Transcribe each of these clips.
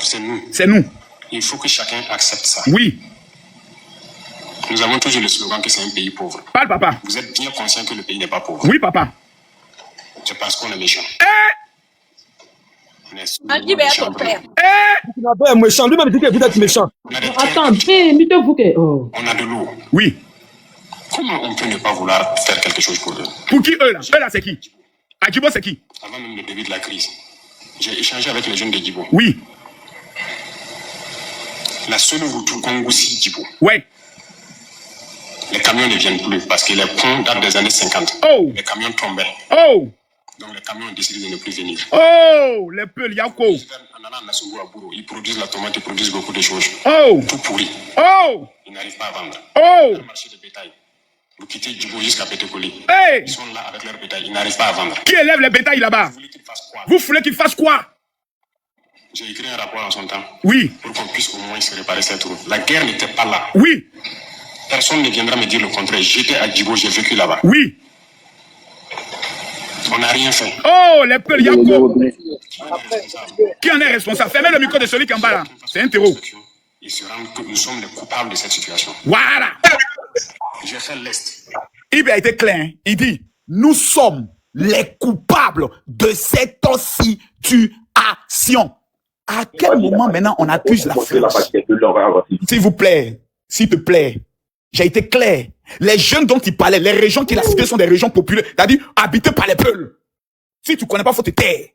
C'est nous. C'est nous. Il faut que chacun accepte ça. Oui. Nous avons toujours le slogan que c'est un pays pauvre. Parle, papa. Vous êtes bien conscient que le pays n'est pas pauvre. Oui, papa. C'est parce qu'on est méchant. On est Adjibé à ton père. Tu n'as pas un méchant. Lui-même dit que vous êtes méchant. Attends, mettez-vous que... Oh. On a de l'eau. Oui. Comment on peut ne pas vouloir faire quelque chose pour eux? Pour qui eux là? Eux là, c'est qui? Adjibo, c'est qui? Avant même le début de la crise, j'ai échangé avec les jeunes de Djibo. Oui. La seule route Congoussi Djibo. Ouais. Les camions ne viennent plus parce que les ponts datent des années 50. Oh. Les camions tombaient. Oh. Donc les camions ont décidé de ne plus venir. Oh. Les peuls, Yako. En allant à Nassougo à Bourou, ils produisent la tomate, ils produisent beaucoup de choses. Oh. Tout pourri. Oh. Ils n'arrivent pas à vendre. Oh. Dans le marché de bétail, vous quittez Djibo jusqu'à Pétécoli. Hey. Ils sont là avec leur bétail, ils n'arrivent pas à vendre. Qui élève les bétails là-bas? Vous voulez qu'ils fassent quoi? Vous voulez qu'ils fassent quoi? J'ai écrit un rapport en son temps. Oui. Pour qu'on puisse au moins se réparer cette route. La guerre n'était pas là. Oui. Personne ne viendra me dire le contraire. J'étais à Djibo, j'ai vécu là-bas. Oui. On n'a rien fait. Oh, les peuls, Yako. Qui en est responsable? Fermez le micro de celui qui est en bas là. C'est un terreau. Ils se rendent que nous sommes les coupables de cette situation. Voilà. J'ai fait l'Est. Il a été clair. Hein? Il dit, nous sommes les coupables de cette situation. À quel moment maintenant on accuse la France? S'il vous plaît, s'il te plaît, j'ai été clair. Les jeunes dont il parlait, les régions qu'il a citées sont des régions populaires, c'est-à-dire habitées par les peuples. Si tu ne connais pas, il faut te taire.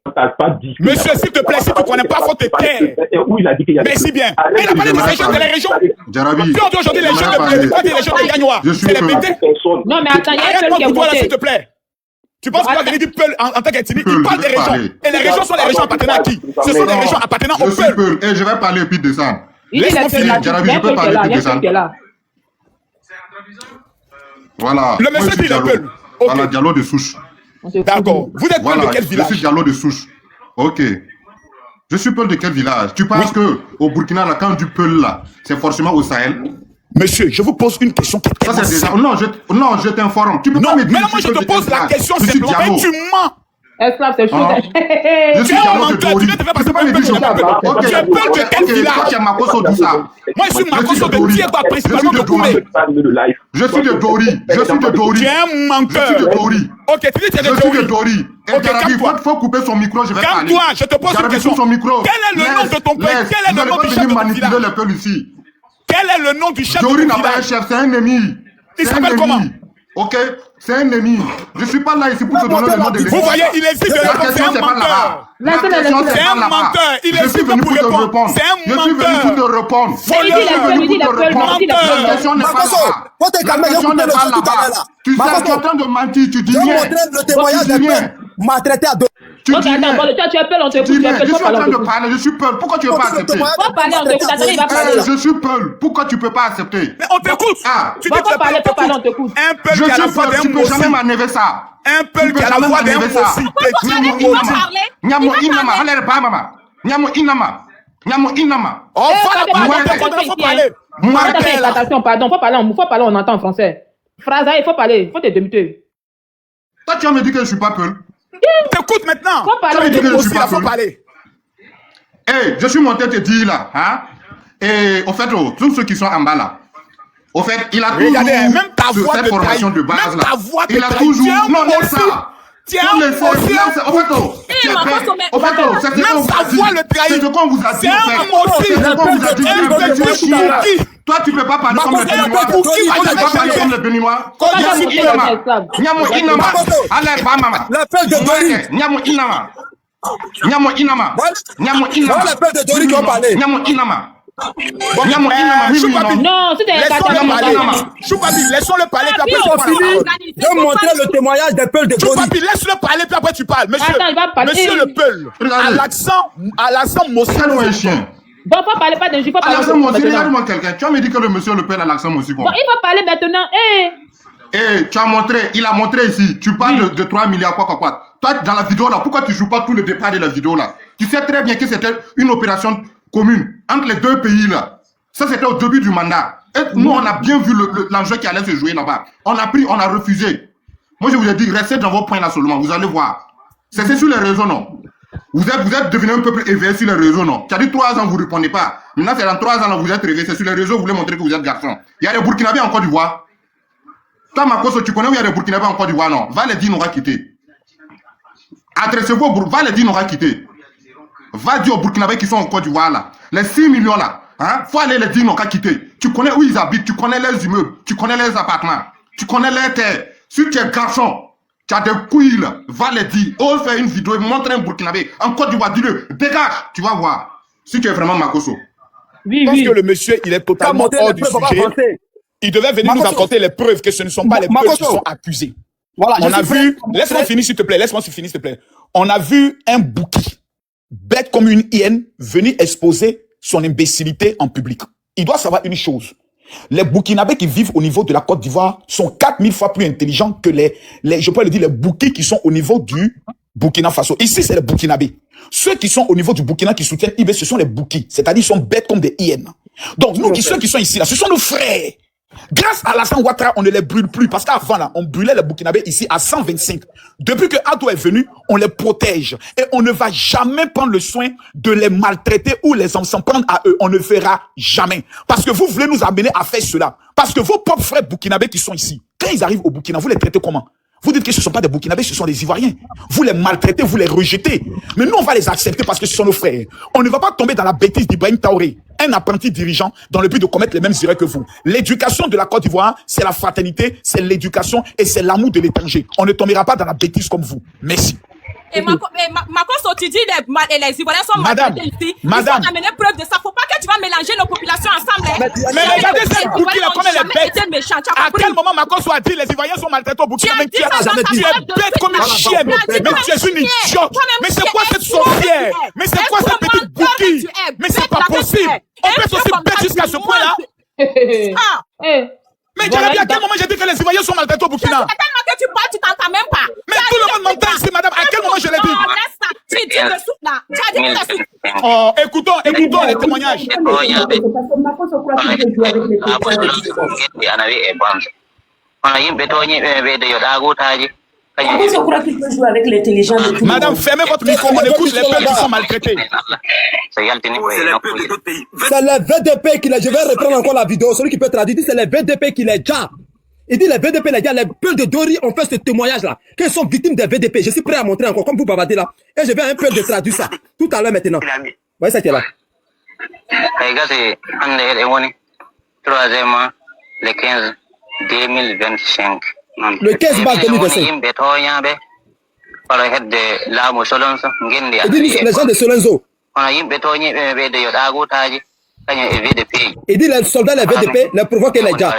Monsieur, s'il te plaît, si tu ne connais pas, il faut te taire. Merci bien. Il a parlé des régions, de les régions. Jarabi, Puis on dit aujourd'hui les jeunes de Gagnois. C'est les pétés. Non, mais attends, il y a un seul qui est Arrête-moi, s'il monté. te plaît. Tu penses qu'il va venir dire Peul en tant qu'ethnie? Il parle des régions. Et les régions sont les régions appartenant à qui? Ce sont des régions appartenant au je suis peuple. Peul. Et je vais parler et puis descendre. Il dit Laisse-moi les finir, peuls, Jarabi, il y a je peux un peuple parler là, plus il y a de un ça. peuple qui est là. Voilà. Le Moi, monsieur je suis dit le Diallo. Peul. Ok. Voilà, Diallo de souche. On te fout. D'accord. Vous êtes Peul Voilà, de quel je suis village? Diallo de souche. Ok. Je suis Peul de quel village? Tu penses que au Burkina, là, quand on dit Peul là, c'est forcément au Sahel? Monsieur, je vous pose une question qui est Ça, tellement c'est déjà... simple. Non, je t'informe. Tu peux Non, pas me mais dire moi que je te Peul de pose quel la village. question Je suis simplement, mais Diallo. tu mens. Esclave, c'est chaud. Je Tu suis es un Diallo de menteur, tu Dori. viens de faire Tu peux passer pas me pour un dire je Peul de suis Peul. Tu es Peul de quel Ok, village? toi, tu es Makosso tout ça. Moi je suis Makosso de Dori. Diego, principalement de Koumé. Je suis de Dori. Je suis de Dori. Tu es un Je suis de menteur. Dori. Ok, tu dis que tu es Je de suis de Dori. Dori. Et Ok, Jarabi, calme-toi. faut couper son micro, je vais parler. Calme-toi, je te pose une Jarabi, question. coupe son micro. Quel est le nom de ton peuple? Quel est le nom du chef de ton manipuler village? le peuple ici. Quel est le nom du chef de Dori ton n'a pas un village? chef, c'est un ennemi. Il C'est un s'appelle ennemi. comment? Ok, c'est un ennemi. Je suis pas là ici pour te donner le nom de l'ennemi. Vous voyez, il hésite de La répondre. C'est question, un c'est pas là-bas. menteur. La Laissez-le, question, laissez-le. c'est C'est pas un là-bas. menteur. Il Je suis hésite venu pour pour te répondre. répondre. C'est un Je suis venu pour te menteur. répondre. Il dit les peuls, il dit les peuls, non, il dit les La peuls. question n'est pas Makosso, là-bas. faut te La calmer, question j'ai n'est coupé pas le tout à l'heure là-bas. là. Tu sais, tu es Makosso, en train de mentir, tu dis je vais rien. montrer le témoignage Tu des dis rien. peuples maltraités à deux. Tu Ok, dis rien. attends, toi tu es peuple, on te Tu écoute. dis Tu es rien. peuple, Je faut suis en parler, train on de t'écoute. parler, je suis Peul. Pourquoi tu ne veux pas accepter? Faut parler, on t'écoute. Attendez, il va parler. Je suis Peul. Pourquoi tu ne peux pas accepter? Mais on t'écoute. Ah. Tu dis Faut que tu parler, es faut parler, on t'écoute. un Je peuple qui a la suis voix Peul. d'un Tu peux jamais mossi. m'enlever ça. Un peuple qui a la voix d'un mossi. Nyamo inama, allez pas maman. Nyamo inama. Nyamo inama. On va là-bas, Ouais. il faut parler. Attention, pardon, faut parler, on entend en français. Phrase, il faut parler, faut te démuter. Toi, tu vas me dire que je suis pas Peul. T'écoutes maintenant. Faut parler, Ça veut dire que je Aussi, suis il pas faut Peul. parler. Eh, je suis monté te dire là, hein. Et au fait, tous ceux qui sont en bas là, au fait, il a toujours Regardez, même ta voix cette te formation trahit. de base Même là. ta voix te Il a trahit. toujours. Tiens, Non, moi laisse aussi. ça. Tiens, Faut laisser, moi aussi. laisse. Au fait, c'est ma vrai. façon, mais- Au fait, c'est ce Même qu'on vous sa a dit. voix le trahit. C'est ce qu'on vous a dit. C'est au un fait. homme aussi. C'est ce qu'on vous a dit. Un Vous êtes petit des chiens, là. qui- Toi, tu peux pas parler comme les c'est un Béninois. peu pour qui va Toi, tu peux jamais pas parler changer. comme les Béninois. Faut pas Nyamo monter inama. les esclaves. Nyamo inama. Allez, pas maman. Le peuple de Dori. Nyamo inama. Nyamo inama. Nyamo inama. Voilà le peuple de Dori qui ont parlé. Nyamo inama. Nyamo inama. Oui, oui, Choupapi. non. Non, si t'es Laissons-le un parler. Inama. Choupapi, laissons-le parler, puis Ils après ont tu parles. fini de montrer le témoignage des peuples de Dori. Choupapi, laisse-le parler, puis après tu parles. Monsieur, Attends, il va parler. monsieur le Peul, Regardez. à l'accent mossi. Quel est un chien? Bon, faut parler pas d'injure, faut parler Alassane Mossi, maintenant. regarde-moi quelqu'un. Tu as me dit que le monsieur le père a l'accent Mossi. Bon, il va parler maintenant. Eh, tu as montré, il a montré ici. Tu parles de 3 milliards, quoi. Toi, dans la vidéo là, pourquoi tu joues pas tout le départ de la vidéo là? Tu sais très bien que c'était une opération commune entre les deux pays là. Ça, c'était au début du mandat. Et nous, on a bien vu l'enjeu qui allait se jouer là-bas. On a pris, on a refusé. Moi, je vous ai dit, restez dans vos points là seulement. Vous allez voir. C'est sur les réseaux, non? Vous êtes devenu un peuple éveillé sur les réseaux, non? Tu as dit 3 ans, vous ne répondez pas. Maintenant, c'est dans 3 ans, là, vous êtes réveillé. C'est sur les réseaux, vous voulez montrer que vous êtes garçon. Il y a des Burkinabés en Côte d'Ivoire. Toi, Makoso, tu connais où il y a des Burkinabés en Côte d'Ivoire, non? Va les dire, n'aura quitté. Adressez-vous au va les dire, n'aura quitté. Va dire aux Burkinabés qui sont en Côte d'Ivoire, là. Les 6 millions, là. Hein? Faut aller les dire, n'aura quitté. Tu connais où ils habitent, tu connais leurs immeubles, tu connais leurs appartements, tu connais leurs terres. Si tu es garçon, tu as des couilles, là. Va les dire. Ose faire une vidéo et montre un Burkinabé en Côte d'Ivoire. Dis-le, dégage. Tu vas voir. Si tu es vraiment Makoso. Oui, Je pense oui. que le monsieur, il est totalement hors du sujet. Il devait venir nous apporter les preuves que ce ne sont pas les preuves qui sont accusés. Voilà, On a vu, laisse-moi finir s'il te plaît, laisse-moi finir s'il te plaît. On a vu un bouki, bête comme une hyène, venir exposer son imbécilité en public. Il doit savoir une chose. Les Burkinabés qui vivent au niveau de la Côte d'Ivoire sont 4000 fois plus intelligents que je peux le dire, les Boukis qui sont au niveau du Burkina Faso. Ici, c'est les Burkinabés. Ceux qui sont au niveau du Burkina qui soutiennent IB, ce sont les Boukis. C'est-à-dire, ils sont bêtes comme des hyènes. Donc, nous, ceux qui sont ici, là, ce sont nos frères. Grâce à Alassane Ouattara, on ne les brûle plus. Parce qu'avant, là, on brûlait les Burkinabés ici à 125. Depuis que Ado est venu, on les protège. Et on ne va jamais prendre le soin de les maltraiter ou les s'en prendre à eux. On ne fera jamais. Parce que vous voulez nous amener à faire cela. Parce que vos propres frères Burkinabés qui sont ici, quand ils arrivent au Burkina, vous les traitez comment? Vous dites que ce ne sont pas des Burkinabés, ce sont des Ivoiriens. Vous les maltraitez, vous les rejetez. Mais nous, on va les accepter parce que ce sont nos frères. On ne va pas tomber dans la bêtise d'Ibrahim Traoré, un apprenti dirigeant, dans le but de commettre les mêmes erreurs que vous. L'éducation de la Côte d'Ivoire, c'est la fraternité, c'est l'éducation et c'est l'amour de l'étranger. On ne tombera pas dans la bêtise comme vous. Merci. Et Makoso, tu dis les Ivoiriens sont maltraités ici. Madame. Il faut amener preuve de ça. Faut pas que tu vas mélanger nos populations ensemble. Mais regardez cette bouquille là, comme elle est bête. À quel moment Makoso a dit les Ivoiriens sont maltraités au Burkina? Mais tu es bête comme une chienne. Mais tu es une idiote. Mais c'est quoi cette sorcière? Mais c'est quoi cette petite bouquille? Mais c'est pas possible. On peut être aussi bête jusqu'à ce point-là. Mais j'ai dit à quel moment j'ai dit que les Ivoiriens sont maltraités au Burkina? C'est tellement que tu parles, tu t'entends même pas. Mais tout le monde m'entend ici, madame. À quel moment je l'ai dit? Non, laisse ça. Tu dis le souffle là. Tu as dit le souffle. Oh, écoutons les témoignages. Makoso croit qu'il peut jouer avec l'intelligence de tout le monde. Madame, fermez votre micro, on écoute les peuples qui sont maltraités. C'est les VDP qui les... Je vais reprendre encore la vidéo. Celui qui peut traduire, c'est les VDP qui les gars. Il dit les VDP, les gars, les peuples de Dori ont fait ce témoignage-là. Qu'ils sont victimes des VDP. Je suis prêt à montrer encore, comme vous bavardez là. Et je vais un peu de traduire ça. Tout à l'heure maintenant. Vous voyez ça qui est là. Le 15 mars 2025. Il dit les gens de Solenzo. Il dit les soldats, les VDP, les provoquent les gars.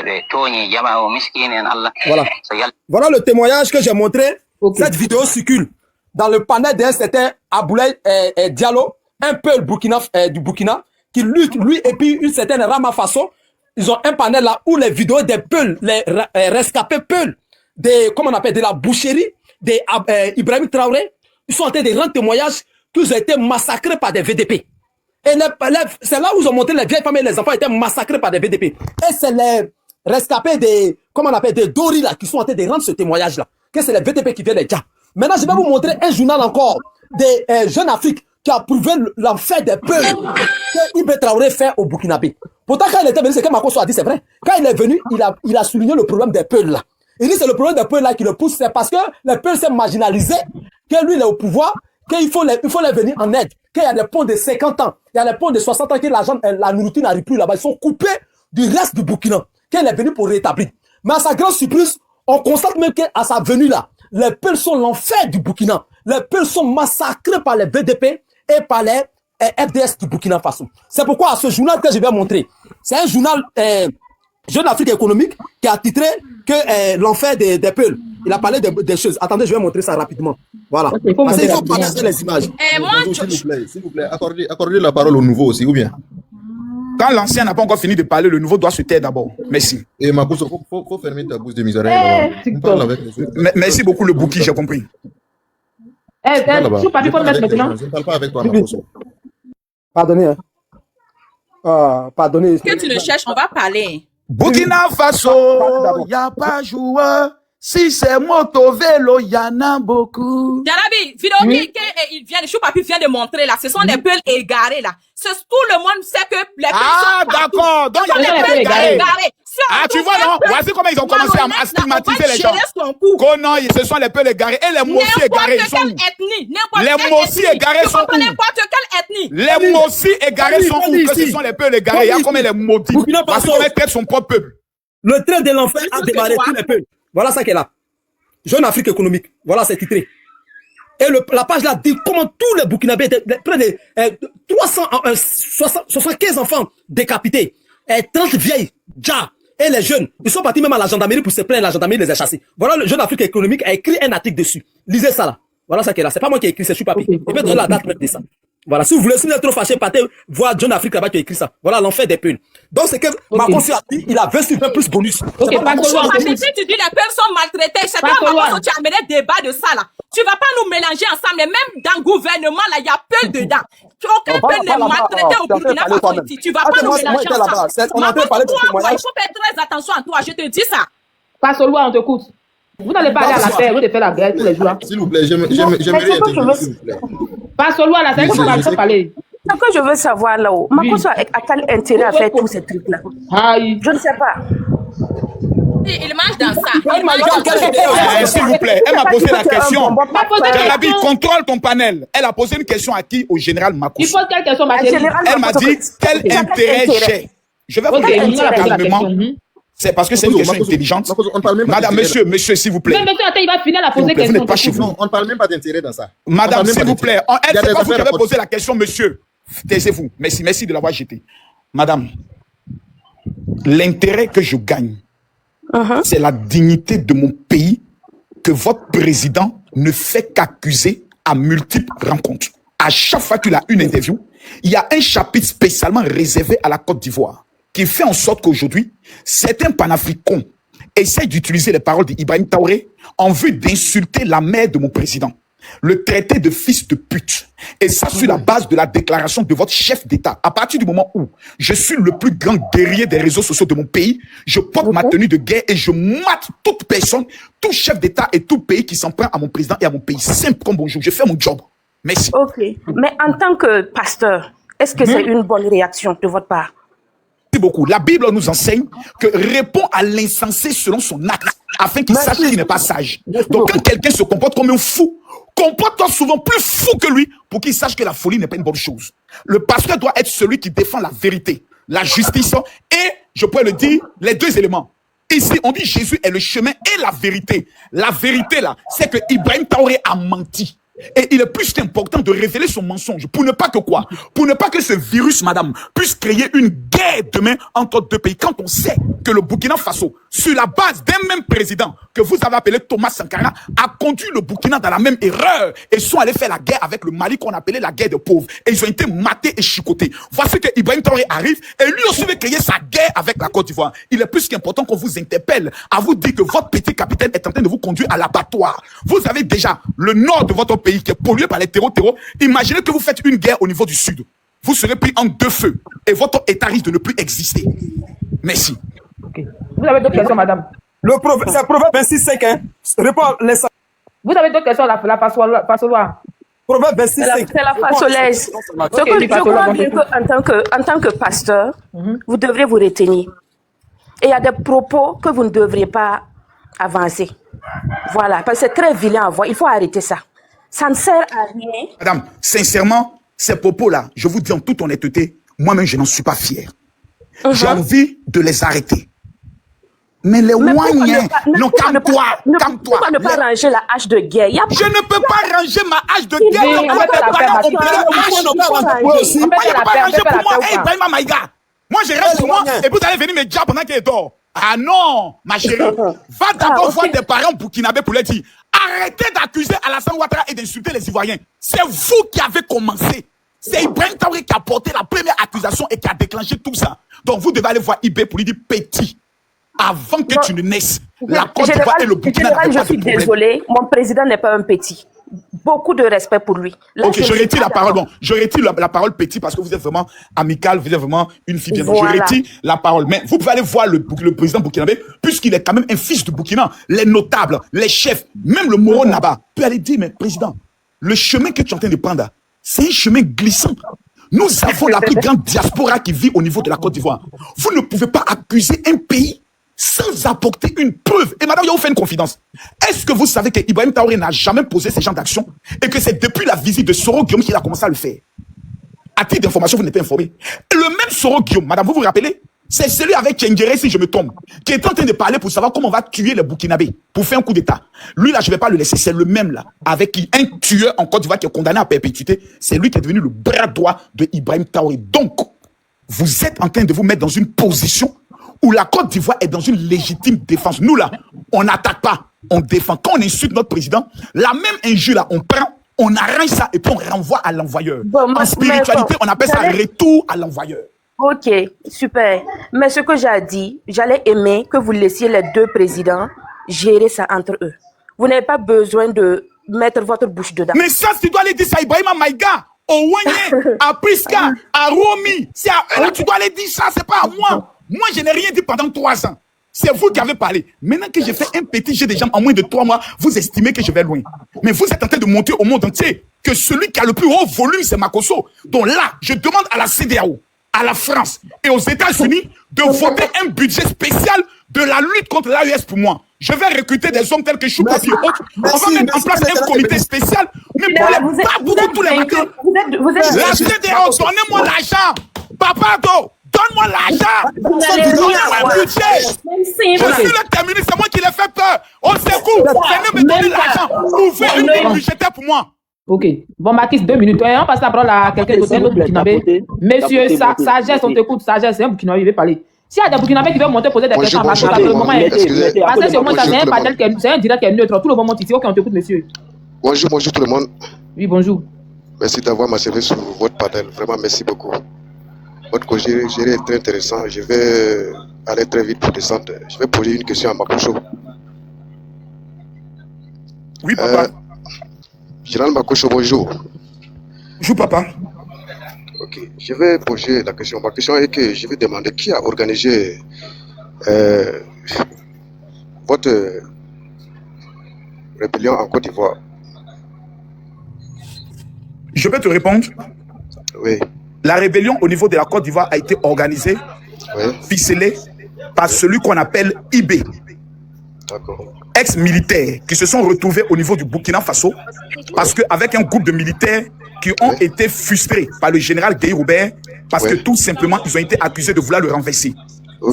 Voilà. Voilà le témoignage que j'ai montré. Okay. Cette vidéo circule dans le panel d'un certain Aboulaye Diallo, un Peul du Burkina, qui lutte, lui, et puis une certaine Rama Faso. Ils ont un panel là où les vidéos des Peuls, les rescapés Peuls, comment on appelle, de la boucherie, des Ibrahim Traoré, ils sont en train de rendre témoignage qu'ils ont été massacrés par des VDP. Et c'est là où ils ont montré les vieilles femmes et les enfants étaient massacrés par des VDP. Et c'est les rescapés des, comment on appelle, des Dori là, qui sont en train de rendre ce témoignage là. Que c'est les VDP qui viennent les gars. Maintenant, je vais vous montrer un journal encore des Jeunes Afrique qui a prouvé l'enfer des peuples que Ibrahim Traoré fait au Burkinabé. Pourtant, quand il était venu, c'est que Makoso a dit, c'est vrai. Quand il est venu, il a souligné le problème des peuples là. Il dit c'est le problème des peuples là qui le pousse, c'est parce que les peuples sont marginalisés, que lui il est au pouvoir, qu'il faut les venir en aide, qu'il y a des ponts de 50 ans, il y a des ponts de 60 ans, que l'argent, la nourriture n'arrive plus là-bas, ils sont coupés du reste du Burkina, qu'il est venu pour rétablir. Mais à sa grande surprise, on constate même qu'à sa venue là, les peuples sont l'enfer du Burkina. Les peuples sont massacrés par les VDP et par les FDS du Burkina Faso. C'est pourquoi ce journal que je vais montrer, c'est un journal Jeune Afrique économique qui a titré que l'enfer des peuples. Il a parlé des choses. Attendez, je vais montrer ça rapidement. Voilà. Okay, parce qu'il faut partager les images. S'il vous plaît, accordez la parole au nouveau aussi, ou bien? Quand l'ancien n'a pas encore fini de parler, le nouveau doit se taire d'abord. Merci. Et Makoso, faut fermer ta bouche de misère. Merci beaucoup, le bouki, j'ai compris. Je ne parle pas avec toi, Makoso. Pardonnez. Pardonnez. Que tu le cherches, on va parler. Burkina Faso, y a pas joueur. Si c'est moto, vélo, il y en a beaucoup. Jarabi, vidéo il vient, Choupapi vient de montrer là, ce sont des peuls égarés là. Tout le monde sait que les peuls Ah, d'accord. Donc, il y a des peuls égarés. Ah, tu vois, non? Voici comment ils ont commencé à stigmatiser les gens. Oh non, ce sont les peuls égarés. Et les Mossi égarés, ils sont où? Les Mossi égarés sont où? N'importe quelle ethnie. Les Mossi égarés sont où? Que ce sont les peuls égarés. Il y a combien les maudits? Parce qu'on traite son propre peuple. Le train de l'enfer a démarré tous les peuples. Voilà ça qui est là. Jeune Afrique économique. Voilà, c'est titré. Et la page là dit comment tous les Burkinabés étaient près de 75 enfants décapités, 30 vieilles, déjà. Et les jeunes, ils sont partis même à la gendarmerie pour se plaindre, la gendarmerie les a chassés. Voilà, le Jeune Afrique économique a écrit un article dessus. Lisez ça là. Voilà ça qui est là. C'est pas moi qui ai écrit, c'est Choupapi. Il peut donner la date de ça. Voilà, si vous voulez, si vous êtes trop fâché, partez voir Jeune Afrique là-bas qui a écrit ça. Voilà l'enfer des peuls. Donc c'est que Macron a dit, il a 20 super plus bonus. Ok, pas de loi. Si tu dis les peuls sont maltraités, c'est toi Macron tu as amené débat de ça là. Tu vas pas nous mélanger ensemble, et même dans le gouvernement là, il y a peu dedans. Aucun peul n'est maltraité au Burkina Faso ici. Tu vas pas nous mélanger ensemble. Il faut faire très attention à toi, je te dis ça. Passe au loi, on t'écoute. Vous n'allez pas aller à la terre, vous devez faire la guerre tous les jours. S'il vous plaît, j'aimerais intervenir, s'il vous plaît. Passe au loi, là, c'est qu'on va parler. Ce que je veux savoir là-haut, Macron a quel intérêt à faire tous ces trucs-là? Je ne sais pas. Il mange dans ça. S'il vous plaît, elle m'a posé la question. Jarabi, contrôle ton panel. Elle a posé une question à qui? Au général Macron. Il pose quelle question, ma chérie? Elle m'a dit quel intérêt j'ai. Je vais vous répondre calmement. C'est parce que c'est une question intelligente. Madame, monsieur, s'il vous plaît. Mais monsieur, il va finir la poser question. Vous n'êtes pas chez vous. On ne parle même pas d'intérêt dans ça. Madame, s'il vous plaît. Elle, c'est pas vous qui avez posé la question, monsieur. Taisez-vous. Merci de l'avoir jeté. Madame, l'intérêt que je gagne, c'est la dignité de mon pays que votre président ne fait qu'accuser à multiples rencontres. À chaque fois qu'il a une interview, il y a un chapitre spécialement réservé à la Côte d'Ivoire qui fait en sorte qu'aujourd'hui, certains panafricains essayent d'utiliser les paroles d'Ibrahim Traoré en vue d'insulter la mère de mon président, le traiter de fils de pute. Et ça sur la base de la déclaration de votre chef d'État. À partir du moment où je suis le plus grand guerrier des réseaux sociaux de mon pays, je porte ma tenue de guerre et je mate toute personne, tout chef d'État et tout pays qui s'en prend à mon président et à mon pays. Simple comme bonjour, je fais mon job. Merci. Ok, mais en tant que pasteur, est-ce que c'est une bonne réaction de votre part? Merci beaucoup. La Bible nous enseigne que répond à l'insensé selon son acte, afin qu'il sache qu'il n'est pas sage. Donc quand quelqu'un se comporte comme un fou, comporte-toi souvent plus fou que lui pour qu'il sache que la folie n'est pas une bonne chose. Le pasteur doit être celui qui défend la vérité, la justice et, je pourrais le dire, les deux éléments. Ici, on dit Jésus est le chemin et la vérité. La vérité, là, c'est que Ibrahim Traoré a menti. Et il est plus important de révéler son mensonge pour ne pas que quoi? Pour ne pas que ce virus, madame, puisse créer une guerre demain entre deux pays. Quand on sait que le Burkina Faso, sur la base d'un même président que vous avez appelé Thomas Sankara, a conduit le Burkina dans la même erreur et sont allés faire la guerre avec le Mali qu'on appelait la guerre des pauvres. Et ils ont été matés et chicotés. Voici que Ibrahim Traoré arrive et lui aussi veut créer sa guerre avec la Côte d'Ivoire. Il est plus qu'important qu'on vous interpelle à vous dire que votre petit capitaine est en train de vous conduire à l'abattoir. Vous avez déjà le nord de votre pays qui est pollué par les terreaux. Imaginez que vous faites une guerre au niveau du sud. Vous serez pris en deux feux et votre état risque de ne plus exister. Merci. Okay. Vous avez d'autres questions, madame? C'est Proverbe 26.5, hein? Réponds les. Vous avez d'autres questions, la passe-loi? Proverbe 26.5. C'est la façolaise. Je crois bien qu'en tant que pasteur, vous devrez vous retenir. Et il y a des propos que vous ne devrez pas avancer. Voilà, parce que c'est très vilain à voir. Il faut arrêter ça. Ça ne sert à rien. Madame, sincèrement, ces propos-là, je vous dis en toute honnêteté, moi-même, je n'en suis pas fier. J'ai envie de les arrêter. Mais les moyens... Non, calme-toi, calme-toi. Pourquoi ne pas ranger la hache de guerre? Je ne peux pas ranger ma hache de guerre. On peut pas ranger pour moi. Hey, Ibrahima Maïga. Moi, je reste pour moi et vous allez venir me dire pendant qu'il est dehors. Ah non, ma chérie. Va d'abord voir tes parents burkinabés pour leur dire arrêtez d'accuser Alassane Ouattara et d'insulter les Ivoiriens. C'est vous qui avez commencé. C'est Ibrahim Traoré qui a porté la première accusation et qui a déclenché tout ça. Donc vous devez aller voir IB pour lui dire petit. Avant que tu ne naisses, la Côte d'Ivoire et le Burkina. Je suis désolée, mon président n'est pas un petit. beaucoup de respect pour lui. Là, Ok, je retire la parole. Bon, je retire la parole Petit parce que vous êtes vraiment amical, vous êtes vraiment une fille bien. Voilà. Je retire la parole. Mais vous pouvez aller voir le président burkinabé, puisqu'il est quand même un fils de Burkina. Les notables, les chefs, même le Moro Naba peut aller dire, mais président, le chemin que tu es en train de prendre, c'est un chemin glissant. Nous avons la plus grande diaspora qui vit au niveau de la Côte d'Ivoire. Vous ne pouvez pas accuser un pays sans apporter une preuve. Et madame, je vous fais une confidence. Est-ce que vous savez que Ibrahim Traoré n'a jamais posé ce genre d'action et que c'est depuis la visite de Soro Guillaume qu'il a commencé à le faire? À titre d'information, vous n'êtes pas informé. Le même Soro Guillaume, madame, vous vous rappelez? C'est celui avec Tchengere, si je me trompe, qui est en train de parler pour savoir comment on va tuer les Burkinabés pour faire un coup d'État. Lui, là, je ne vais pas le laisser. C'est le même, là, avec un tueur en Côte d'Ivoire qui est condamné à perpétuité. C'est lui qui est devenu le bras droit de Ibrahim Traoré. Donc, vous êtes en train de vous mettre dans une position où la Côte d'Ivoire est dans une légitime défense. Nous, là, on n'attaque pas, on défend. Quand on insulte notre président, la même injure, là, on prend, on arrange ça et puis on renvoie à l'envoyeur. Bon, en spiritualité, on appelle ça retour à l'envoyeur. Ok, super. Mais ce que j'ai dit, j'allais aimer que vous laissiez les deux présidents gérer ça entre eux. Vous n'avez pas besoin de mettre votre bouche dedans. Mais ça, tu dois aller dire ça à Ibrahima Maïga, au Wanye, à Priska, à Romy. C'est à eux là, tu dois aller dire ça, c'est pas à moi. Moi, je n'ai rien dit pendant 3 ans. C'est vous qui avez parlé. Maintenant que j'ai fait un petit jeu de jambes en moins de 3 mois, vous estimez que je vais loin. Mais vous êtes en train de montrer au monde entier que celui qui a le plus haut volume, c'est Makosso. Donc là, je demande à la CEDEAO, à la France et aux États-Unis de voter un budget spécial de la lutte contre l'AES pour moi. Je vais recruter des hommes tels que Choukapi et autres. On va mettre en place un comité spécial, mais pour les pas beaucoup tous les matins. La CEDEAO, donnez-moi l'argent. Papado, donne-moi l'argent. Donnez-moi un budget. Je suis le terminé, c'est moi qui l'ai fait peur. On s'écoute. Venez me donner l'argent. Ouvrez une ligne budgétaire pour moi. Ok. Bon, Mathis, 2 minutes. On passe la parole à quelqu'un d'autre, un autre Burkinabé. Monsieur, sagesse, on t'écoute, sagesse, c'est un Burkinabé, il veut parler. S'il y a des Burkinabés qui veulent monter poser des questions, parce que le moment est. Parce que c'est moi, c'est un panel, c'est un direct qui est neutre. Tout le monde monte ici. Ok, on t'écoute, monsieur. Bonjour tout le monde. Oui, bonjour. Merci d'avoir m'accueilli sur votre panel. Vraiment, merci beaucoup. Votre cogéré est très intéressant. Je vais aller très vite pour descendre. Je vais poser une question à Makosso. Oui, papa. Général Makosso, bonjour. Bonjour, papa. Ok, je vais poser la question. Ma question est que je vais demander qui a organisé votre rébellion en Côte d'Ivoire. Je peux te répondre? Oui. La rébellion au niveau de la Côte d'Ivoire a été organisée, ficelée par celui qu'on appelle IB. D'accord. Ex-militaires qui se sont retrouvés au niveau du Burkina Faso parce qu'avec un groupe de militaires qui ont été frustrés par le général Guy Robert parce que tout simplement ils ont été accusés de vouloir le renverser.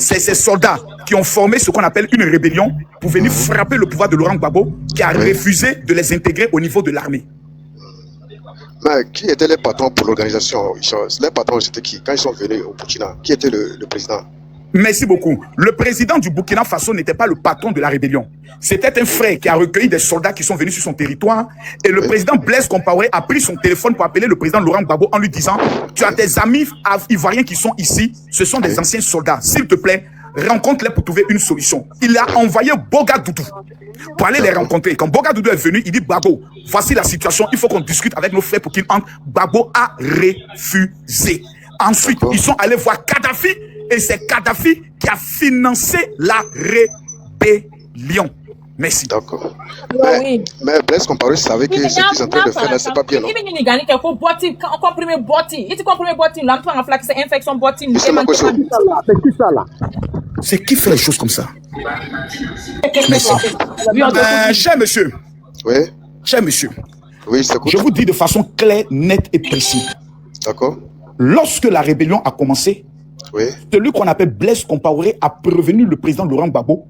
C'est ces soldats qui ont formé ce qu'on appelle une rébellion pour venir frapper le pouvoir de Laurent Gbagbo qui a refusé de les intégrer au niveau de l'armée. Mais qui étaient les patrons pour l'organisation? Les patrons, c'était qui? Quand ils sont venus au Burkina, qui était le président? Merci beaucoup. Le président du Burkina Faso n'était pas le patron de la rébellion. C'était un frère qui a recueilli des soldats qui sont venus sur son territoire. Et le président Blaise Compaoré a pris son téléphone pour appeler le président Laurent Gbagbo en lui disant « Tu as des amis ivoiriens qui sont ici. Ce sont des anciens soldats. S'il te plaît, rencontre-les pour trouver une solution. » Il a envoyé Boga Doudou pour aller les rencontrer. Quand Boga Doudou est venu, il dit « Gbagbo, voici la situation. Il faut qu'on discute avec nos frères pour qu'ils entrent. » Gbagbo a refusé. Ensuite, ils sont allés voir Kadhafi. Et c'est Kadhafi qui a financé la rébellion. Merci. D'accord. Mais Blaise Compaoré savait que ce qu'ils sont en train de faire là, c'est pas bien, non? C'est qui fait les choses comme ça? Merci. Cher monsieur. Oui. Cher monsieur. Oui, c'est cool. Je vous dis de façon claire, nette et précise. D'accord. Lorsque la rébellion a commencé, celui qu'on appelle Blaise Compaoré a prévenu le président Laurent Gbagbo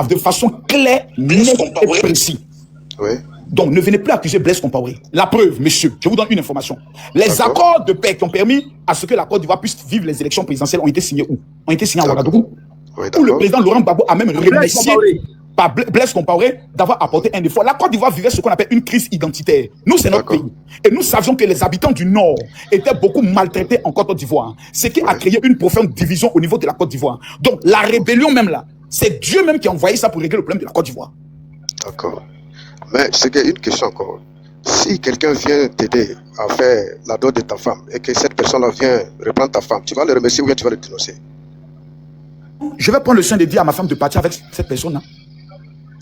de façon claire, nette et précise. Donc, ne venez plus accuser Blaise Compaoré. La preuve, monsieur, je vous donne une information. Les accords de paix qui ont permis à ce que la Côte d'Ivoire puisse vivre les élections présidentielles ont été signés où? Ont été signés à Ouagadougou. Où le président Laurent Gbagbo a même remercié par Blaise Compaoré d'avoir apporté un effort. La Côte d'Ivoire vivait ce qu'on appelle une crise identitaire. Nous, c'est notre pays. Et nous savions que les habitants du Nord étaient beaucoup maltraités en Côte d'Ivoire. Ce qui a créé une profonde division au niveau de la Côte d'Ivoire. Donc, la rébellion même là, c'est Dieu même qui a envoyé ça pour régler le problème de la Côte d'Ivoire. D'accord. Mais c'est une question encore. Si quelqu'un vient t'aider à faire la dot de ta femme et que cette personne-là vient reprendre ta femme, tu vas le remercier ou bien tu vas le dénoncer? Je vais prendre le soin de dire à ma femme de partir avec cette personne-là.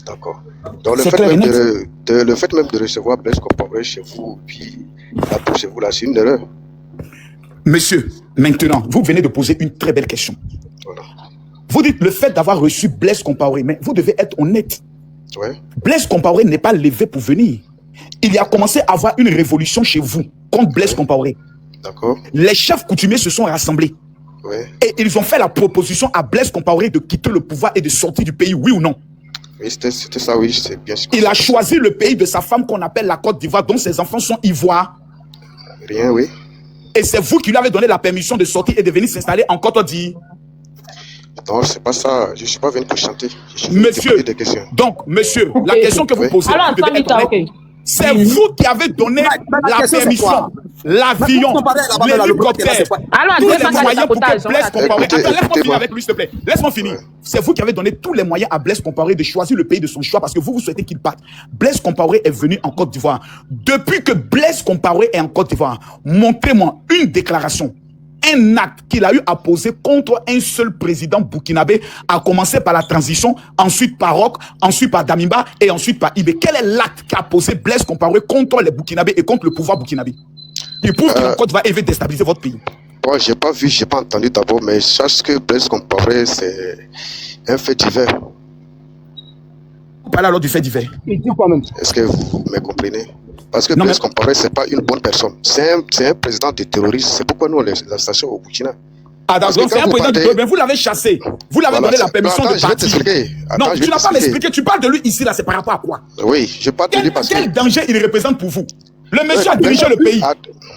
D'accord. Donc le fait même de recevoir Blaise Compaoré chez vous, puis la touche chez vous là, c'est une erreur. Monsieur, maintenant, vous venez de poser une très belle question. Voilà. Vous dites le fait d'avoir reçu Blaise Compaoré, mais vous devez être honnête. Ouais. Blaise Compaoré n'est pas levé pour venir. Il y a commencé à avoir une révolution chez vous contre Blaise Compaoré. D'accord. Les chefs coutumiers se sont rassemblés. Ouais. Et ils ont fait la proposition à Blaise Compaoré de quitter le pouvoir et de sortir du pays, oui ou non? Oui, c'était ça, oui, c'est bien sûr. Il a choisi le pays de sa femme qu'on appelle la Côte d'Ivoire, dont ses enfants sont ivoires. Rien, oui. Et c'est vous qui lui avez donné la permission de sortir et de venir s'installer en Côte d'Ivoire. Non, c'est pas ça. Je ne suis pas venu pour chanter. Monsieur, des questions. donc, monsieur, la question que vous posez, alors, c'est vous qui avez donné la permission, l'avion, l'hélicoptère, tous les moyens pour que Blaise Compaoré... Attends, laisse-moi finir avec lui, s'il te plaît. Laisse-moi finir. Ouais. C'est vous qui avez donné tous les moyens à Blaise Compaoré de choisir le pays de son choix parce que vous souhaitez qu'il parte. Blaise Compaoré est venu en Côte d'Ivoire. Depuis que Blaise Compaoré est en Côte d'Ivoire, montrez-moi une déclaration, un acte qu'il a eu à poser contre un seul président burkinabé, à commencer par la transition, ensuite par Roch, ensuite par Damiba et ensuite par Ibé. Quel est l'acte qu'a posé Blaise Compaoré contre les Burkinabés et contre le pouvoir burkinabé? Il prouve que la Côte va déstabiliser votre pays. Moi, j'ai pas vu, j'ai pas entendu d'abord, mais sache que Blaise Compaoré, c'est un fait divers. Vous parlez alors du fait divers. Est-ce que vous me comprenez? Parce que Blaise Compaoré, c'est pas une bonne personne. C'est un président de terroriste. C'est pourquoi nous, les stations au Burkina. Ah d'accord, c'est un président de terroriste, mais vous l'avez chassé. Vous l'avez donné la permission de partir. Non, tu n'as pas m'expliqué. Tu parles de lui ici, là, c'est par rapport à quoi? Oui, je parle de lui parce que... Quel danger il représente pour vous? Le monsieur a dirigé le pays.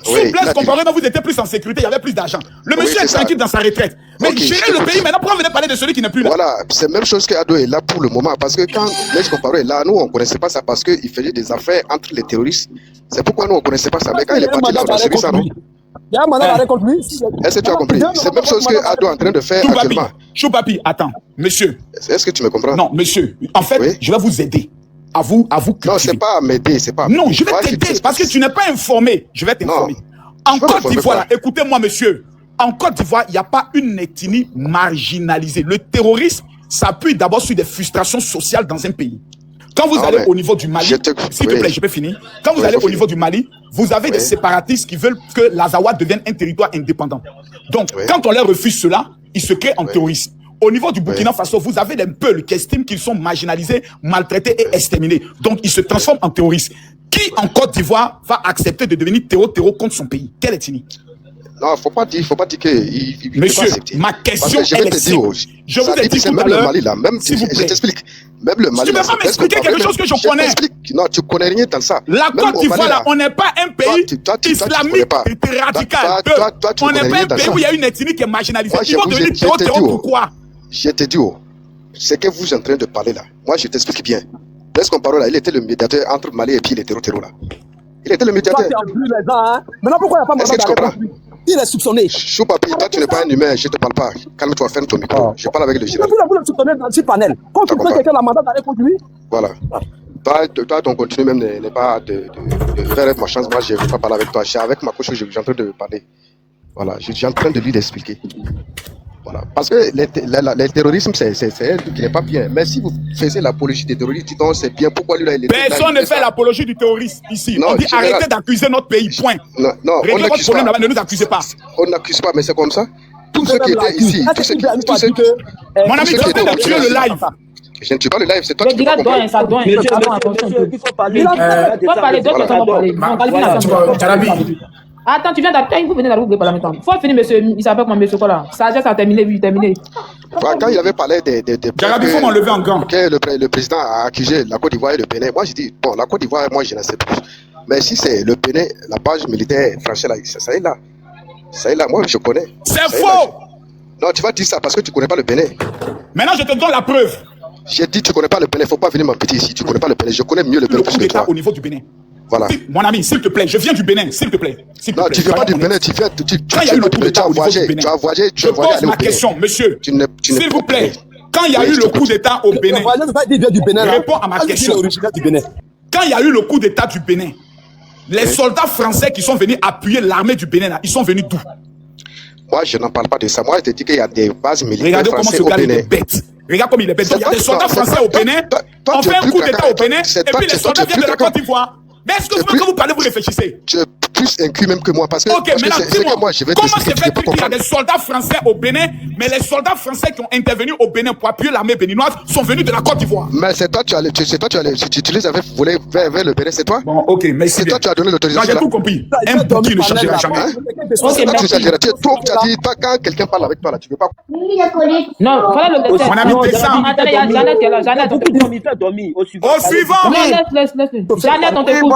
Sous Blaise Compaoré, vous étiez plus en sécurité, il y avait plus d'argent. Le monsieur est tranquille dans sa retraite. Mais gérer le pays, maintenant, pourquoi vous venez parler de celui qui n'est plus là? Voilà, c'est la même chose qu'Ado est là pour le moment. Parce que quand Blaise Compaoré est là, nous, on ne connaissait pas ça parce qu'il faisait des affaires entre les terroristes. C'est pourquoi nous, on ne connaissait pas ça. Mais quand il est parti là, on a suivi ça, non? Il y a un mandat d'arrêt contre lui. Est-ce que tu as compris? C'est la même chose que Ado est en train de faire actuellement. Choupapi, attends, monsieur. Est-ce que tu me comprends? Non, monsieur. En fait, je vais vous aider. À vous cultiver. Non, c'est pas à m'aider, c'est pas. Non, je vais t'aider parce que tu n'es pas informé. Je vais t'informer. En Côte d'Ivoire, écoutez-moi, monsieur. En Côte d'Ivoire, il n'y a pas une ethnie marginalisée. Le terrorisme s'appuie d'abord sur des frustrations sociales dans un pays. Quand vous allez au niveau du Mali, s'il te plaît, je peux finir. Quand vous allez au niveau du Mali, vous avez des séparatistes qui veulent que l'Azawad devienne un territoire indépendant. Donc, quand on leur refuse cela, ils se créent en terroristes. Au niveau du Burkina Faso, vous avez des peuples qui estiment qu'ils sont marginalisés, maltraités et exterminés. Donc, ils se transforment en terroristes. Qui, en Côte d'Ivoire, va accepter de devenir terreau contre son pays? Quelle ethnie? Non, faut pas dire que... Monsieur, ma question est simple. Je vous ai dit tout à l'heure, s'il vous plaît. Je t'explique. Même le Mali... Tu ne peux pas m'expliquer quelque chose que je connais. Non, tu connais rien dans ça. La Côte d'Ivoire, là, on n'est pas un pays islamique radical. On n'est pas un pays où il y a une ethnie qui est marginalisée. Ils vont devenir terreau pourquoi? Je te dis, c'est que vous êtes en train de parler là. Moi, je t'explique bien. Blaise Compaoré là, il était le médiateur entre Mali et puis les terreaux là. Il était le médiateur. Maintenant, pourquoi il n'y a pas mandat d'arrêt contre lui? Il est soupçonné. Choupapi, toi, tu n'es pas un humain, je ne te parle pas. Calme-toi, ferme ton micro. Je parle avec le général. Vous le soupçonnez dans ce panel. Quand tu fais quelqu'un a mandat d'arrêt contre lui? Voilà. Toi, ton contenu même n'est pas de faire ma chance. Moi, je ne veux pas parler avec toi. Je suis avec ma coach, je suis en train de parler. Voilà, je suis en train de lui expliquer. Voilà. Parce que le terrorisme, c'est un truc qui n'est pas bien. Mais si vous faisiez l'apologie des terroristes, dites-donc c'est bien. Pourquoi lui là, il est... Personne ne fait l'apologie du terrorisme ici. Non, on dit arrêtez d'accuser notre pays, point. Non, on n'accuse pas. Ne nous accusez pas. On n'accuse pas, mais c'est comme ça. Tous ceux qui étaient ici, tous ceux qui... Mon ami, tu es en train d'accuser le live. Je ne tue pas le live, c'est toi qui peux pas comprendre. Il faut parler. Attends, tu viens d'appeler, vous venez d'arriver par la même temps. Il faut finir, monsieur, il s'appelle comment, monsieur Kola. Sagesse a terminé, oui, terminé. Quand il avait parlé des Jarabi, il faut m'enlever en gant. Que le président a accusé la Côte d'Ivoire et le Bénin. Moi, j'ai dit, bon, la Côte d'Ivoire, moi, je n'en sais plus. Mais si c'est le Bénin, la base militaire franchie là, ça est là. Ça est là, moi, je connais. C'est faux! Non, tu vas dire ça parce que tu ne connais pas le Bénin. Maintenant, je te donne la preuve. J'ai dit, tu ne connais pas le Bénin. Il ne faut pas venir m'embêter ici. Tu ne connais pas le Bénin. Je connais mieux le Bénin. Le coup d'État au niveau du Bénin. Voilà. Mon ami, s'il te plaît, je viens du Bénin, s'il te plaît. Non, tu ne viens pas du Bénin, tu viens du Bénin. Tu as voyagé. Je pose ma question, monsieur. S'il vous plaît, quand il y a eu le coup d'État au Bénin, réponds à ma question. Quand il y a eu le coup d'État du Bénin, Les soldats français qui sont venus appuyer l'armée du Bénin, là, ils sont venus d'où? Moi, je n'en parle pas de ça. Moi, je te dis qu'il y a des bases militaires Regardez comment français ce au gars Bénin. est bête. Regarde comme il est bête. Il y a des soldats français au Bénin. On fait un coup d'État au Bénin. Et puis les soldats viennent de la Côte d'Ivoire. Mais est-ce que vous, quand vous parlez, vous réfléchissez? Tu es plus inclus même que moi. Parce que, Ok, parce que maintenant, c'est que moi, je vais comment te se dire que tu fait peux pas qu'il y a comprendre. des soldats français au Bénin, mais les soldats français qui ont intervenu au Bénin pour appuyer l'armée béninoise sont venus de la Côte d'Ivoire? Mais c'est toi, tu les avais volés vers le Bénin, c'est toi? Bon, ok, mais c'est toi, tu as donné Non, l'autorisation. j'ai tout compris. Un bouquin ne changera jamais. Ok, merci. Tu as dit, toi, quand quelqu'un parle avec toi, là, tu peux pas. Non, voilà le Mon ami, descend. Attendez, il y a Jeannette qui est là. Jeannette, on t'écoute. Au suivant. Non, laisse. Jeannette, on t'écoute.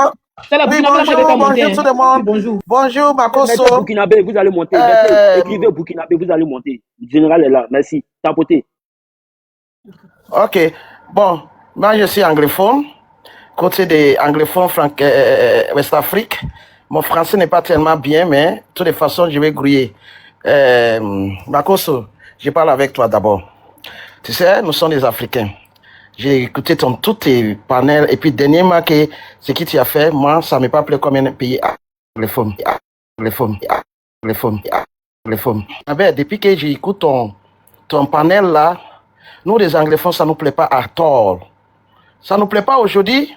C'est la Burkina Faso qui avait monter. Bonjour tout le monde. Bonjour. Bonjour Makosso. Burkinabé, vous allez monter. Écrivez Burkinabé, vous allez monter. Le général est là. Merci. Tapoté. Ok. Bon, moi je suis anglophone. Côté des anglophones West Afrique. Mon français n'est pas tellement bien, mais de toutes les façons, je vais grouiller. Makosso, je parle avec toi d'abord. Tu sais, nous sommes des Africains. J'ai écouté tous tes panels et puis dernièrement que ce que tu as fait, moi, ça ne m'a pas plu comme un pays anglophone. Depuis que j'écoute ton panel là, nous les anglophones, ça ne nous plaît pas à tort. Ça ne nous plaît pas aujourd'hui,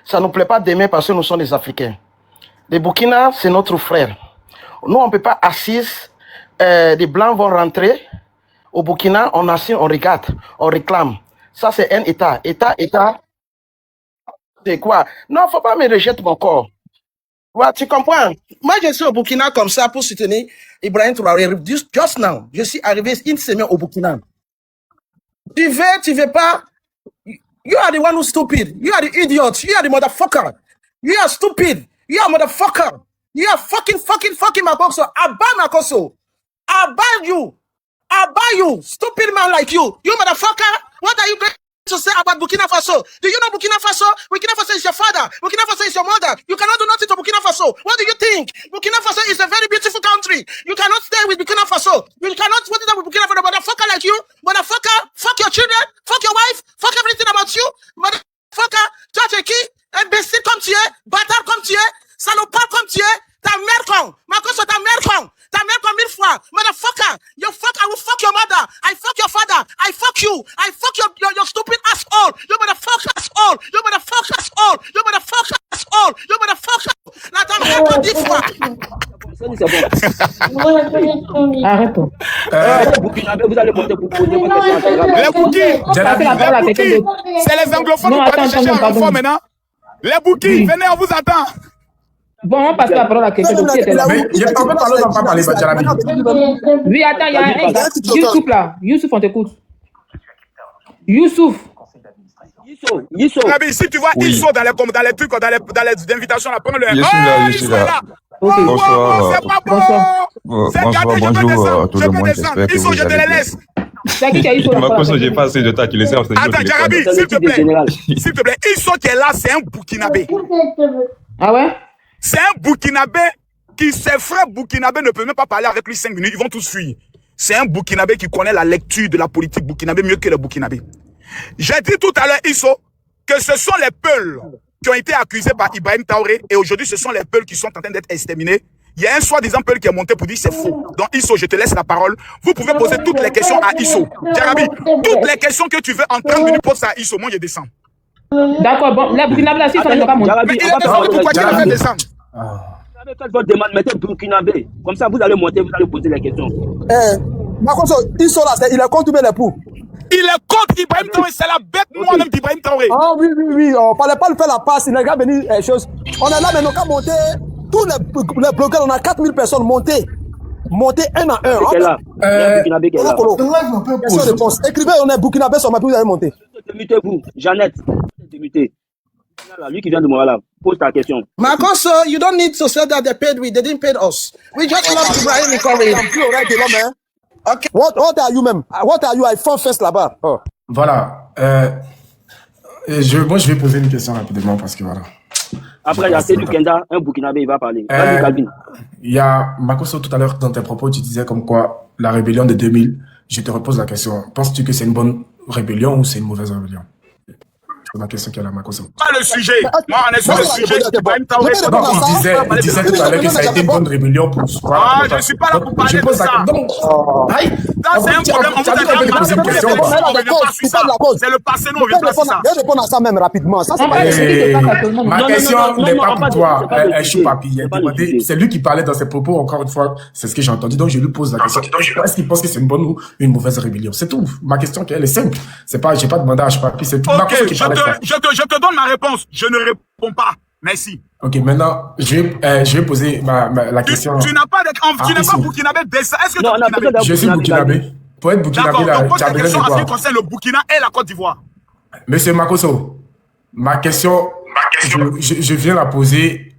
ça ne nous plaît pas demain parce que nous sommes des Africains. Les Burkina, c'est notre frère. Nous, on ne peut pas assis, des Blancs vont rentrer. Au Burkina, on assise, on regarde, on réclame. Ça, c'est un État. État. C'est quoi? Non, faut pas me rejeter mon corps. Ouais, tu comprends? Moi, je suis au Burkina comme ça pour soutenir Ibrahim Traoré. Just now, je suis arrivé une semaine au Burkina. Tu veux pas? You are the one who's stupid. You are the idiot. You are the motherfucker. You are stupid. You are motherfucker. You are fucking Makosso. I buy Makosso. I buy you. Stupid man like you. You motherfucker. What are you going to say about Burkina Faso? Do you know Burkina Faso? Burkina Faso is your father. Burkina Faso is your mother. You cannot do nothing to Burkina Faso. What do you think? Burkina Faso is a very beautiful country. You cannot stay with Burkina Faso. You cannot put it up with Burkina Faso. Motherfucker like you. Motherfucker. Fuck your children. Fuck your wife. Fuck everything about you. Motherfucker. Toi, tu es qui? Imbécile comme tu es. Bâtard comme tu es. Salopard comme tu es. Ta mère con. Makosso, ta mère con. Ta mère comme 1000 fois. Motherfucker. I will fuck your mother. I fuck your father. I fuck you. I fuck your stupid asshole. You motherfucker asshole. You motherfucker asshole. You motherfucker asshole. You motherfucker. La ta mère comme 10 fois. Arrête-toi. Burkinabé, vous allez monter pour poser vos questions. Les Boukis, c'est les anglophones qui vont chercher un renfort maintenant. Les Boukis, venez, on vous attend. Bon, on passe la parole à quelqu'un d'autre qui était là. Mais on peut parler, on va pas parler, Badjarabi. Oui, attends, il y a un gars. Youssouf là. Youssouf, on t'écoute. Youssouf. Si tu vois, ils sont dans les trucs, dans les invitations, là, pendant le. Je suis là. Bonsoir. C'est pas bon. Bonsoir, bonjour à tout le monde. J'espère que vous allez bien. C'est qui a eu sur Makosso, j'ai pas assez de temps, tu le sais. Attends, Jarabi, s'il te plaît. Ils sont qui est là, c'est un Burkinabé. Ah ouais? C'est un Burkinabé qui, ses frères Burkinabé ne peuvent même pas parler avec lui 5 minutes, ils vont tous fuir. C'est un Burkinabé qui connaît la lecture de la politique Burkinabé mieux que les Burkinabés. J'ai dit tout à l'heure, Isso, que ce sont les Peuls qui ont été accusés par Ibrahim Traoré et aujourd'hui ce sont les Peuls qui sont en train d'être exterminés. Il y a un soi-disant Peul qui est monté pour dire c'est faux. Donc Isso, je te laisse la parole. Vous pouvez poser toutes les questions à Isso. Jarabi, toutes les questions que tu veux en 30 minutes, pose ça à Isso. Moi, je descends. D'accord, bon, les Burkinabé, là, si on n'est pas monté. Mais il est descendu, pourquoi tu l'as fait descendre? Faites votre demande, mettez Burkinabé. Comme ça, vous allez monter, vous allez poser les questions. Makosso, Isso là, il est contre les poux. Il est contre Ibrahim Traoré, c'est la bête moi-même d'Ibrahim Traoré. Ah oui, on ne fallait pas le faire la passe, il n'a pas venu chose. On est là maintenant qu'à monter, tous les bloqueurs, on a 4000 personnes montées. Monter un à un. Burkinabé qui est là. Écrivez, on est Burkinabé sur ma vous allez monter. Démutez-vous, Jeannette. Démutez. Lui qui vient de moi là, pose ta question. Makosso, you don't need to say that they didn't pay us. We just love Ibrahim Traoré. Okay. What are you, même? What are you? I found first là-bas. Oh. Voilà. Moi, je vais poser une question rapidement parce que voilà. Après, il y a Seydou Kenda, un Burkinabé, il va parler. Il y a Makosso, tout à l'heure, dans tes propos, tu disais comme quoi la rébellion de 2000, je te repose la question. Penses-tu que c'est une bonne rébellion ou c'est une mauvaise rébellion? C'est ma question qui est là, Makosso. Pas le sujet. Moi, on est sur le sujet. Non, il disait tout à l'heure que ça a été une bonne rébellion pour... Ah, je ne suis pas là pour parler de ça. Ça, c'est un problème. On vous a déjà passé pour les élections. On ne revient pas sur ça. C'est le passé, nous, on ne revient pas sur ça. Je vais répondre à ça même rapidement. Ça, ma question n'est pas pour toi, Choupapi. C'est lui qui parlait dans ses propos, encore une fois, c'est ce que j'ai entendu, donc je lui pose la question. Est-ce qu'il pense que c'est une bonne ou une mauvaise rébellion? C'est tout. Ma question, elle est simple. C'est pas, j'ai pas demandé à Choupapi, c'est tout. Ok, je te donne ma réponse. Je ne réponds pas. Merci. Ok, maintenant, je vais poser la question. Tu n'as pas burkinabé d'Essa. Est-ce que tu es burkinabé? Je suis burkinabé. Pour être burkinabé, tu as besoin de quoi? En ce qui concerne le Burkina et la Côte d'Ivoire. Monsieur Makosso, ma question, je viens la poser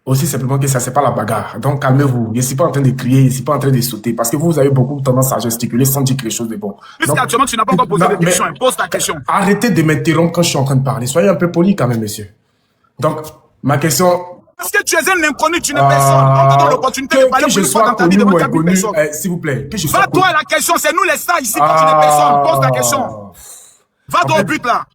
aussi simplement que ça, c'est pas la bagarre. Donc, calmez-vous. Je ne suis pas en train de crier, je ne suis pas en train de sauter. Parce que vous avez beaucoup tendance à gesticuler sans dire quelque chose de bon. Puisqu'actuellement, tu n'as pas encore posé de question. Pose ta question. Arrêtez de m'interrompre quand je suis en train de parler. Soyez un peu poli quand même, monsieur. Donc, ma question... Parce que tu es un inconnu, tu n'es personne. On te donne l'opportunité de parler plus fois dans ta vie de inconnu, s'il vous plaît. Va-toi à la question, c'est nous les stars ici quand tu n'es personne. Pose ta question. Va-toi au but là.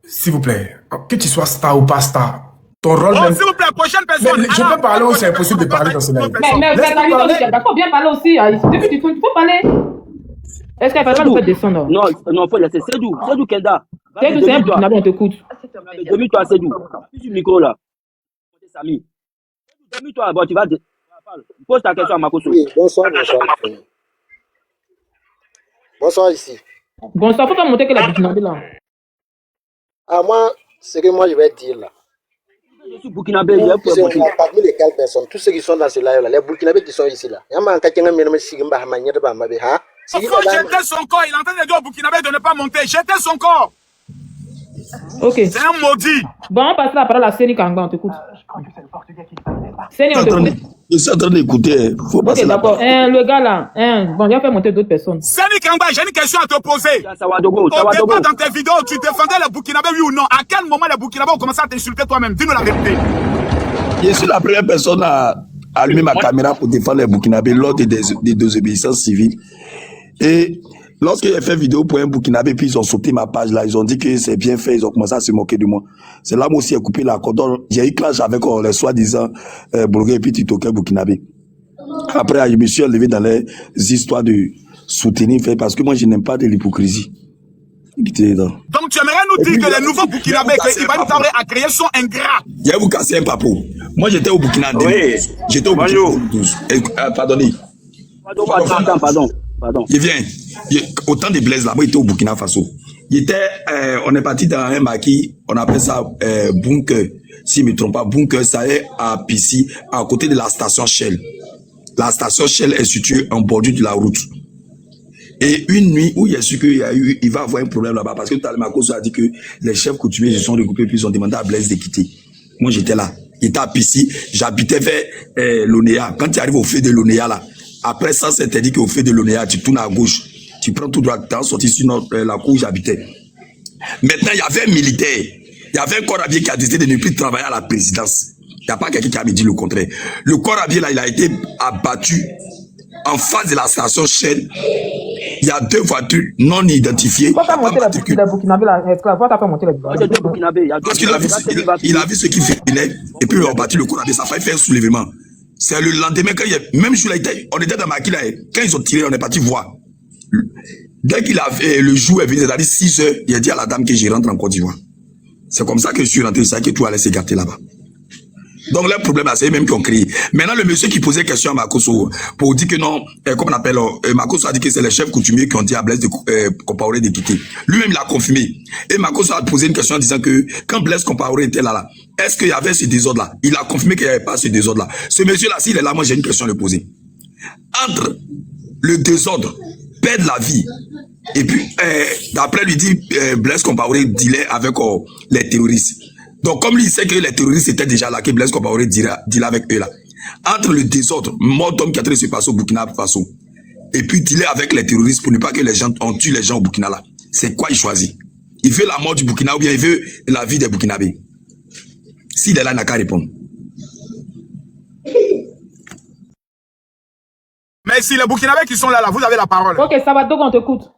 S'il vous plaît, que tu sois star ou pas star, ton rôle même... s'il vous plaît, prochaine personne. Je peux parler ou c'est impossible de parler dans ce live? Mais il faut bien parler aussi. Il faut parler. Est-ce qu'elle va pas nous faire descendre? Non, il faut laisser. Sedou Kenda. Sedou, c'est un Burkinabé, on t'écoute. Demi-toi, Sedou. Appuie sur le micro là. Samy. Demi-toi, bon, tu vas... Pose ta question à Makosso. Oui, bonsoir. Bonsoir ici. Bonsoir, faut pas monter que la Burkinabé là. Ah, moi, ce que moi je vais dire là. Je suis Burkinabé, parmi lesquelles personnes, tous ceux qui sont dans ce live là, les Burkinabés qui sont ici là. J'étais son corps, il est en train de dire au Burkinabé de ne pas monter. J'étais son corps. Ok. C'est un maudit. Bon, on passe la parole à Séni Kanga, on t'écoute. Séni, on t'écoute. Je suis en train d'écouter. Faut passer. Ok, d'accord. Le gars là, bon, il va faire monter d'autres personnes. Séni Kanga, j'ai une question à te poser. Au départ, dans tes vidéos, tu défendais les Burkinabés, oui ou non? À quel moment les Burkinabés ont commencé à t'insulter toi-même? Dis-nous la vérité. Je suis la première personne à allumer ma caméra pour défendre les Burkinabés lors des désobéissances civiles. Et lorsque j'ai fait vidéo pour un Burkinabé, puis ils ont sauté ma page là, ils ont dit que c'est bien fait, ils ont commencé à se moquer de moi. C'est là moi aussi j'ai coupé la corde. J'ai eu clash avec les soi-disant Bourguais et puis Titoké Burkinabé. Après, je me suis enlevé dans les histoires de soutenir, parce que moi je n'aime pas de l'hypocrisie. Donc tu aimerais nous dire que les nouveaux Burkinabés que Ibrahim Traoré a créés sont ingrats. Je vais vous casser un papo. Moi j'étais au Burkina en 2012. J'étais au Burkina en 2012. Pardonnez. Pardon. Il vient. Autant de Blaise là, moi j'étais au Burkina Faso. On est parti dans un maquis, on appelle ça bunker. Si je ne me trompe pas, bunker, ça est à Pissi, à côté de la station Shell. La station Shell est située en bordure de la route. Et une nuit où il y a su qu'il va avoir un problème là-bas, parce que Talmakoso a dit que les chefs coutumiers se sont regroupés, puis ils ont demandé à Blaise de quitter. Moi j'étais là. J'étais à Pissi, j'habitais vers l'Onéa. Quand tu arrives au feu de l'Onéa là, après ça, c'était dit qu'au fait de l'Onéa, tu tournes à gauche, tu prends tout droit, tu es sorti sur la cour où j'habitais. Maintenant, il y avait un militaire, il y avait un corps habillé qui a décidé de ne plus travailler à la présidence. Il n'y a pas quelqu'un qui a me dit le contraire. Le corps habillé là, il a été abattu en face de la station Shell. Il y a 2 voitures non identifiées. Pourquoi monter la Burkinabé là? Pourquoi t'as pas monté la Burkinabé? Parce qu'il a vu ce qui venait, et puis il a battu le corps habillé, ça a failli faire un soulèvement. C'est le lendemain, même jour là, on était dans Maquis là, quand ils ont tiré, on est parti voir. Dès qu'il a fait, le jour est venu, c'est-à-dire 6 heures, il a dit à la dame que je rentre en Côte d'Ivoire. C'est comme ça que je suis rentré, c'est que tout allait s'écarter là-bas. Donc, le problème, c'est eux-mêmes qui ont créé. Maintenant, le monsieur qui posait question à Makosso, pour dire que non, comment on appelle, Makosso a dit que c'est les chefs coutumiers qui ont dit à Blaise Compaoré de quitter. Lui-même, il a confirmé. Et Makosso a posé une question en disant que quand Blaise Compaoré était là, est-ce qu'il y avait ce désordre-là? Il a confirmé qu'il n'y avait pas ce désordre-là. Ce monsieur-là, s'il est là, moi, j'ai une question à lui poser. Entre le désordre, perdre la vie, et puis, d'après lui dit, Blaise Compaoré dealait avec les terroristes. Donc, comme lui, il sait que les terroristes étaient déjà là, que Blaise Compaoré dealait avec eux là. Entre le désordre, mort d'homme qui a traité se passer au Burkina Faso, et puis dealer avec les terroristes pour ne pas que les gens, on tue les gens au Burkina là. C'est quoi il choisit? Il veut la mort du Burkina ou bien il veut la vie des Burkinabés? S'il est là, il n'a qu'à répondre. Mais si les Burkinabés qui sont là, vous avez la parole. Ok, ça va, donc on t'écoute.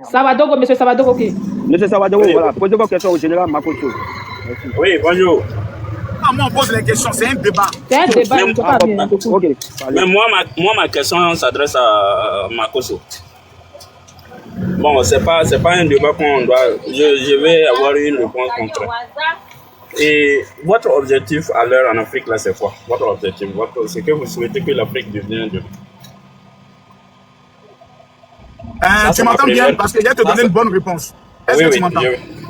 Savadogo, monsieur Savadogo, ok. Monsieur Savadogo, voilà. Posez vos questions au général Makosso. Oui, bonjour. Ah, moi, on pose les questions, c'est un débat. C'est un débat, il ne faut pas bien. Ok. Mais moi, ma question s'adresse à Makosso. Bon, c'est pas un débat qu'on doit... Je vais avoir une réponse concrète. Et votre objectif à l'heure en Afrique, là, c'est quoi? Votre objectif, c'est que vous souhaitez que l'Afrique devienne de... Tu m'entends bien parce que je vais te donner une bonne réponse. Est-ce que tu m'entends?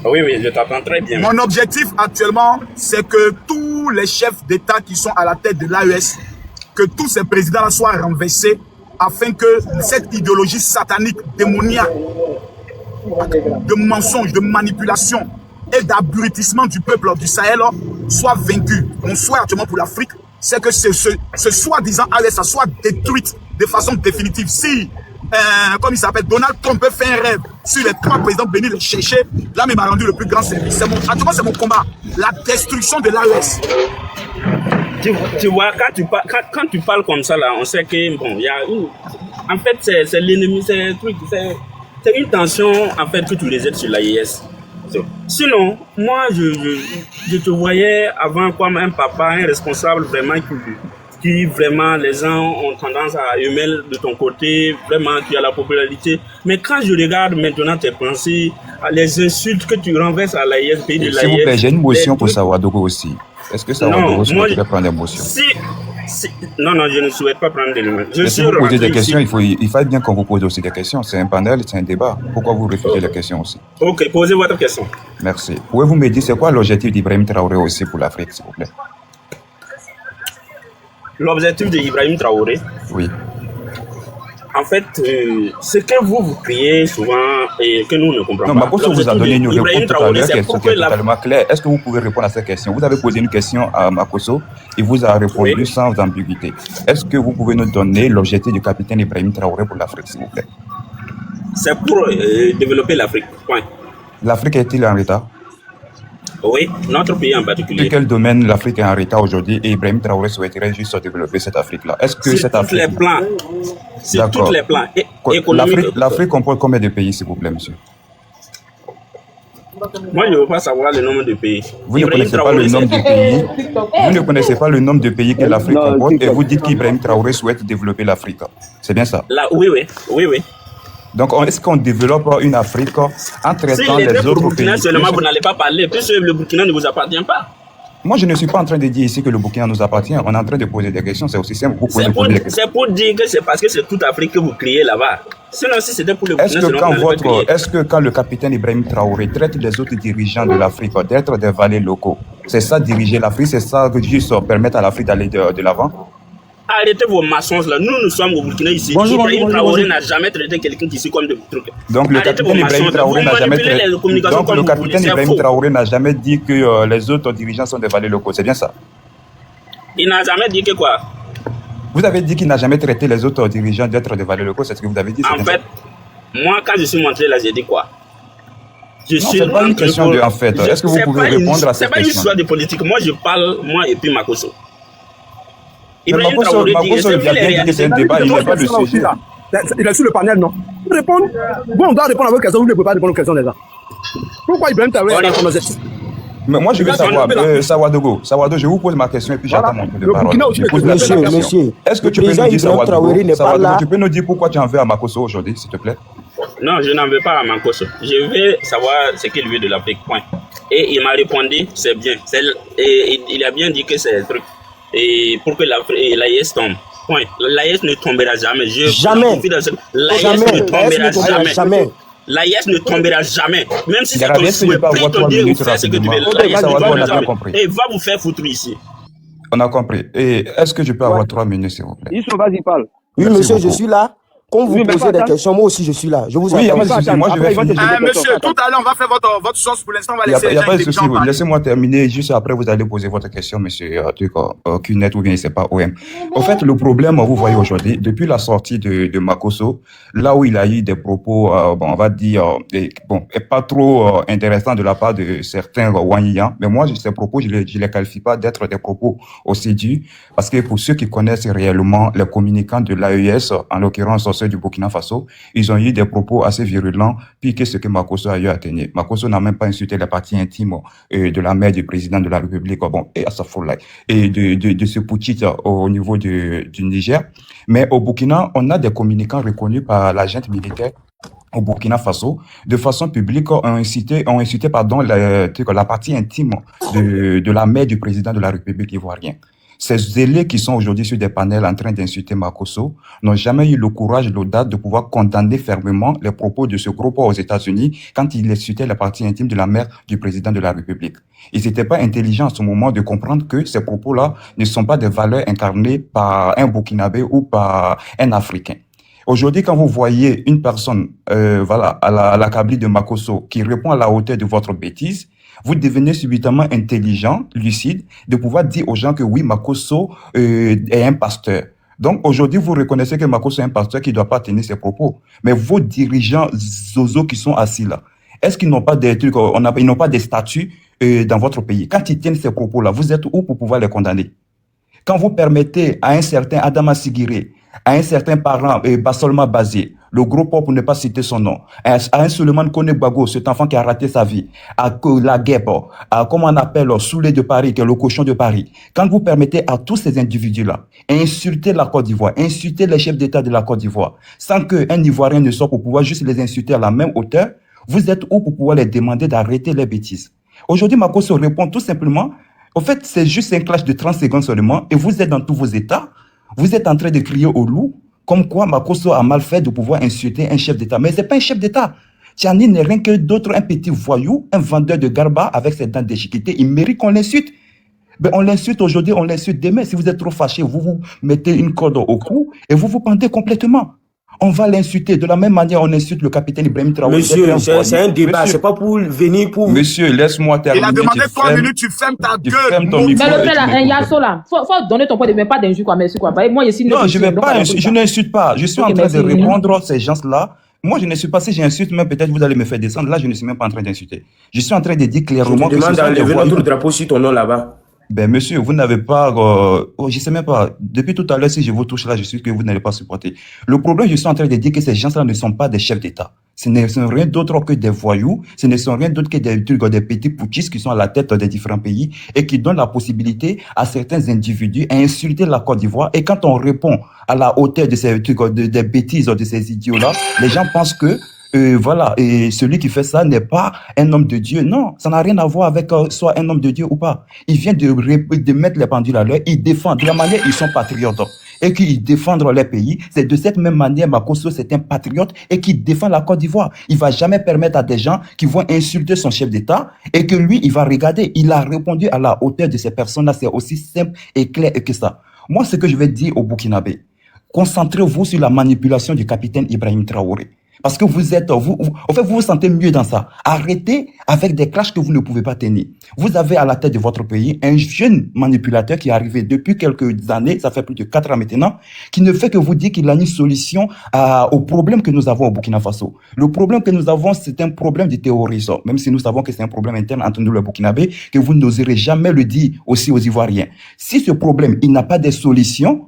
Oui, je t'entends très bien. Mon objectif actuellement, c'est que tous les chefs d'État qui sont à la tête de l'AES, que tous ces présidents-là soient renversés afin que cette idéologie satanique, démoniaque, de mensonge, de manipulation et d'abrutissement du peuple du Sahel soit vaincue. Mon souhait actuellement pour l'Afrique, c'est que ce soi-disant AES soit détruite de façon définitive. Si comme il s'appelle, Donald Trump peut faire un rêve sur les 3 présidents venir les chercher, là, il m'a rendu le plus grand service. Actuellement, c'est mon combat. La destruction de l'AES. Tu vois, quand tu parles comme ça, là, on sait que, bon, il y a une... En fait, c'est l'ennemi, c'est une tension, en fait, que tu les aides sur l'AES. Sinon, moi, je te voyais avant comme un papa, un responsable vraiment qui vraiment les gens ont tendance à aimer de ton côté, vraiment qui a la popularité. Mais quand je regarde maintenant tes pensées, les insultes que tu renverses à l'AES, pays de l'AES... S'il vous plaît, j'ai une motion pour Savadogo aussi. Est-ce que Savadogo souhaiterait prendre des motions? Non, je ne souhaite pas prendre des motions. Si vous posez des questions, il faut bien qu'on vous pose aussi des questions. C'est un panel, c'est un débat. Pourquoi vous refusez les questions aussi? Ok, posez votre question. Merci. Pouvez-vous me dire c'est quoi l'objectif d'Ibrahim Traoré aussi pour l'Afrique, s'il vous plaît? L'objectif d'Ibrahim Traoré? Oui. En fait, ce que vous criez souvent et que nous ne comprenons pas. Non, Makosso vous a donné une réponse tout à l'heure qui est totalement claire. Est-ce que vous pouvez répondre à cette question? Vous avez posé une question à Makosso, il vous a répondu sans ambiguïté. Est-ce que vous pouvez nous donner l'objectif du capitaine Ibrahim Traoré pour l'Afrique, s'il vous plaît? C'est pour développer l'Afrique, point. L'Afrique est-il en retard? Oui, notre pays en particulier. Dans quel domaine l'Afrique est en retard aujourd'hui et Ibrahim Traoré souhaiterait juste développer cette Afrique-là? Est-ce que cette Afrique... les plans. Sur tous les plans économiques. L'Afrique comporte combien de pays, s'il vous plaît, monsieur? Moi, je ne veux pas savoir le nombre de pays. Vous ne connaissez pas le nombre de pays. Vous ne connaissez pas le nombre de pays que l'Afrique comporte et vous dites qu'Ibrahim Traoré souhaite développer l'Afrique. C'est bien ça? Oui. Donc, est-ce qu'on développe une Afrique en traitant les autres pays? Seulement, vous n'allez pas parler, puisque le Burkina ne vous appartient pas. Moi, je ne suis pas en train de dire ici que le Burkina nous appartient. On est en train de poser des questions. C'est aussi simple. Vous pouvez poser des questions. C'est pour dire que c'est parce que c'est toute Afrique que vous criez là-bas. Sinon, si c'était pour le Burkina, est-ce que quand le capitaine Ibrahim Traoré traite les autres dirigeants de l'Afrique d'être des valets locaux, c'est ça diriger l'Afrique? C'est ça juste permettre à l'Afrique d'aller de l'avant? Arrêtez vos mensonges là. Nous sommes au Burkina ici. Ibrahim Traoré n'a jamais traité quelqu'un ici comme de trucs. Donc le capitaine Ibrahim Traoré n'a jamais traité. Donc le capitaine Ibrahim Traoré n'a jamais dit que les autres dirigeants sont des valets locaux. C'est bien ça? Il n'a jamais dit que quoi? Vous avez dit qu'il n'a jamais traité les autres dirigeants d'être des valets locaux. C'est ce que vous avez dit? En fait, moi quand je suis montré là, j'ai dit quoi? C'est pas une question de en fait. Est-ce que vous pouvez répondre à cette question? C'est pas une histoire de politique. Moi je parle, moi et puis Makosso. Makosso, il a bien dit que c'est un débat, il n'est pas le sujet. Il est sur le panel, non? Répondre. Bon, on doit répondre à vos questions, vous ne pouvez pas répondre aux questions des gens. Pourquoi Ibrahim Traoré est dans nos études? Mais moi, je veux savoir, Savadogo, je vous pose ma question et puis j'attends mon tour de parole. Monsieur, est-ce que tu peux nous dire, Savadogo, tu peux nous dire pourquoi tu en veux à Makosso aujourd'hui, s'il te plaît? Non, je n'en veux pas à Makosso. Je veux savoir ce qu'il veut de l'Afrique, point. Et il m'a répondu, c'est bien. Et il a bien dit que c'est un truc. Et pour que l'AES tombe. Point. L'AES ne tombera jamais. Jamais. L'AES ne tombera jamais. L'AES ne tombera jamais. Même si c'est ton souhait, prie ton Dieu ou fais ce que tu veux. L'AES ne tombera jamais. Et va vous faire foutre ici. On a compris. Et est-ce que je peux avoir 3 minutes, s'il vous plaît? Vas-y, parle. Oui, monsieur, je suis là. Quand vous posez des questions, moi aussi je suis là. Je vous attends. Moi je vais finir. Monsieur, tout à l'heure, on va faire votre sauce pour l'instant. Il n'y a pas de souci. Laissez-moi terminer. Juste après, vous allez poser votre question, monsieur Kunet ou bien c'est pas OM. En fait, le problème, vous voyez aujourd'hui, depuis la sortie de Makosso, là où il a eu des propos, on va dire, pas trop intéressants de la part de certains Wanyans, mais moi, ces propos, je les qualifie pas d'être des propos aussi durs, parce que pour ceux qui connaissent réellement les communicants de l'AES, en l'occurrence forces du Burkina Faso, ils ont eu des propos assez virulents, puis que ce que Makosso a eu à tenir. Makosso n'a même pas insulté la partie intime de la mère du président de la République, et de ce putschiste au niveau du Niger. Mais au Burkina, on a des communicants reconnus par la junte militaire au Burkina Faso, de façon publique, ont incité la partie intime de la mère du président de la République ivoirienne. Ces zélés qui sont aujourd'hui sur des panels en train d'insulter Makosso n'ont jamais eu le courage, l'audace de pouvoir condamner fermement les propos de ce groupe aux États-Unis quand il insultait la partie intime de la mère du président de la République. Ils n'étaient pas intelligents à ce moment de comprendre que ces propos-là ne sont pas des valeurs incarnées par un Burkinabé ou par un Africain. Aujourd'hui, quand vous voyez une personne, à la cabri de Makosso qui répond à la hauteur de votre bêtise, vous devenez subitement intelligent, lucide, de pouvoir dire aux gens que oui, Makosso est un pasteur. Donc aujourd'hui, vous reconnaissez que Makosso est un pasteur qui ne doit pas tenir ses propos. Mais vos dirigeants zozo qui sont assis là, est-ce qu'ils n'ont pas des trucs, ils n'ont pas des statuts dans votre pays? Quand ils tiennent ces propos-là, vous êtes où pour pouvoir les condamner? Quand vous permettez à un certain Adama Sigiré, à un certain parent, Basolma Bazé, le gros pop pour ne pas citer son nom, à un Suleiman Kone Bago, cet enfant qui a raté sa vie, à la guêpe, à comment on appelle, Soulé de Paris, qui est le cochon de Paris. Quand vous permettez à tous ces individus-là insulter la Côte d'Ivoire, insulter les chefs d'État de la Côte d'Ivoire, sans qu'un Ivoirien ne soit pour pouvoir juste les insulter à la même hauteur, vous êtes où pour pouvoir les demander d'arrêter les bêtises? Aujourd'hui, Makosso répond tout simplement, au fait, c'est juste un clash de 30 secondes seulement, et vous êtes dans tous vos états, vous êtes en train de crier au loup, comme quoi Makosso a mal fait de pouvoir insulter un chef d'État. Mais c'est pas un chef d'État. Tiani n'est rien que d'autre, un petit voyou, un vendeur de garba avec ses dents déchiquetées. Il mérite qu'on l'insulte. Ben, on l'insulte aujourd'hui, on l'insulte demain. Si vous êtes trop fâché, vous vous mettez une corde au cou et vous vous pendez complètement. On va l'insulter. De la même manière, on insulte le capitaine Ibrahim Traoré. Monsieur, c'est un débat. C'est pas pour venir pour... Monsieur, laisse-moi terminer. Il a demandé 3 minutes, tu fermes ta gueule. Mais le frère là, Yasso là, faut donner ton point de vue, mais pas d'injure quoi, merci quoi. Moi, ici, non, je vais pas, je n'insulte pas. Je suis en train de répondre à ces gens-là. Moi, je ne suis pas, si j'insulte, même peut-être vous allez me faire descendre. Là, je ne suis même pas en train d'insulter. Je suis en train de dire clairement que ce sont des voyous. Notre drapeau sur ton nom là-bas. Ben, monsieur, vous n'avez pas, je sais même pas. Depuis tout à l'heure, si je vous touche là, je suis que vous n'allez pas supporter. Le problème, je suis en train de dire que ces gens-là ne sont pas des chefs d'État. Ce ne sont rien d'autre que des voyous. Ce ne sont rien d'autre que des petits putschistes qui sont à la tête des différents pays et qui donnent la possibilité à certains individus à insulter la Côte d'Ivoire. Et quand on répond à la hauteur de ces trucs, des bêtises de ces idiots-là, les gens pensent que et celui qui fait ça n'est pas un homme de Dieu. Non, ça n'a rien à voir avec soit un homme de Dieu ou pas. Il vient de mettre les pendules à l'heure, il défend. De la manière, ils sont patriotes et qu'ils défendent leur pays. C'est de cette même manière, Makosso, c'est un patriote et qui défend la Côte d'Ivoire. Il va jamais permettre à des gens qui vont insulter son chef d'État et que lui, il va regarder. Il a répondu à la hauteur de ces personnes-là. C'est aussi simple et clair que ça. Moi, ce que je vais dire au Burkinabé, concentrez-vous sur la manipulation du capitaine Ibrahim Traoré. Parce que vous vous sentez mieux dans ça. Arrêtez avec des clashs que vous ne pouvez pas tenir. Vous avez à la tête de votre pays un jeune manipulateur qui est arrivé depuis quelques années, ça fait plus de 4 ans maintenant, qui ne fait que vous dire qu'il a une solution au problème que nous avons au Burkina Faso. Le problème que nous avons, c'est un problème de terrorisme. Même si nous savons que c'est un problème interne entre nous, les Burkinabés, que vous n'oserez jamais le dire aussi aux Ivoiriens. Si ce problème, il n'a pas de solution,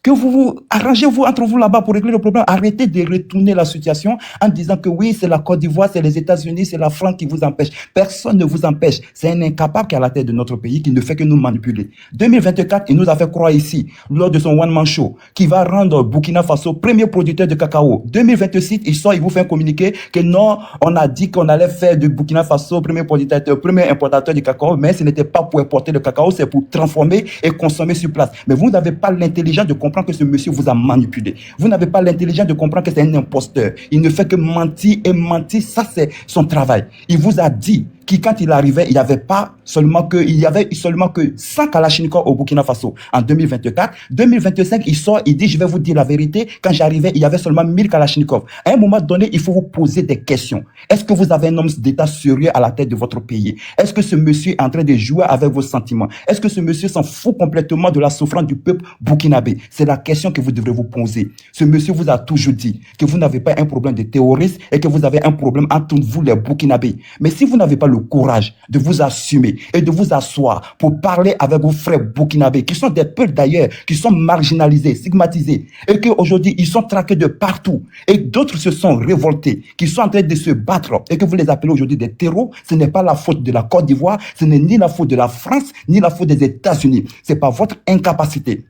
que vous arrangez-vous entre vous là-bas pour régler le problème. Arrêtez de retourner la situation en disant que oui, c'est la Côte d'Ivoire, c'est les États-Unis, c'est la France qui vous empêche. Personne ne vous empêche. C'est un incapable qui est à la tête de notre pays qui ne fait que nous manipuler. 2024, il nous a fait croire ici, lors de son one-man show, qui va rendre Burkina Faso premier producteur de cacao. 2026, il vous fait un communiqué que non, on a dit qu'on allait faire de Burkina Faso premier importateur de cacao, mais ce n'était pas pour importer le cacao, c'est pour transformer et consommer sur place. Mais vous n'avez pas l'intelligence de comprendre que ce monsieur vous a manipulé. Vous n'avez pas l'intelligence de comprendre que c'est un imposteur. Il ne fait que mentir et mentir, ça c'est son travail. Il vous a dit quand il arrivait, il y avait seulement que 100 Kalachnikov au Burkina Faso en 2024. 2025, il sort, il dit, je vais vous dire la vérité. Quand j'arrivais, il y avait seulement 1000 Kalachnikov. À un moment donné, il faut vous poser des questions. Est-ce que vous avez un homme d'État sérieux à la tête de votre pays? Est-ce que ce monsieur est en train de jouer avec vos sentiments? Est-ce que ce monsieur s'en fout complètement de la souffrance du peuple burkinabé? C'est la question que vous devrez vous poser. Ce monsieur vous a toujours dit que vous n'avez pas un problème de terrorisme et que vous avez un problème entre vous, les Burkinabés. Mais si vous n'avez pas le le courage de vous assumer et de vous asseoir pour parler avec vos frères burkinabés, qui sont des peuples d'ailleurs, qui sont marginalisés, stigmatisés, et qu'aujourd'hui, ils sont traqués de partout, et d'autres se sont révoltés, qui sont en train de se battre, et que vous les appelez aujourd'hui des terreaux. Ce n'est pas la faute de la Côte d'Ivoire, ce n'est ni la faute de la France, ni la faute des États-Unis. C'est pas votre incapacité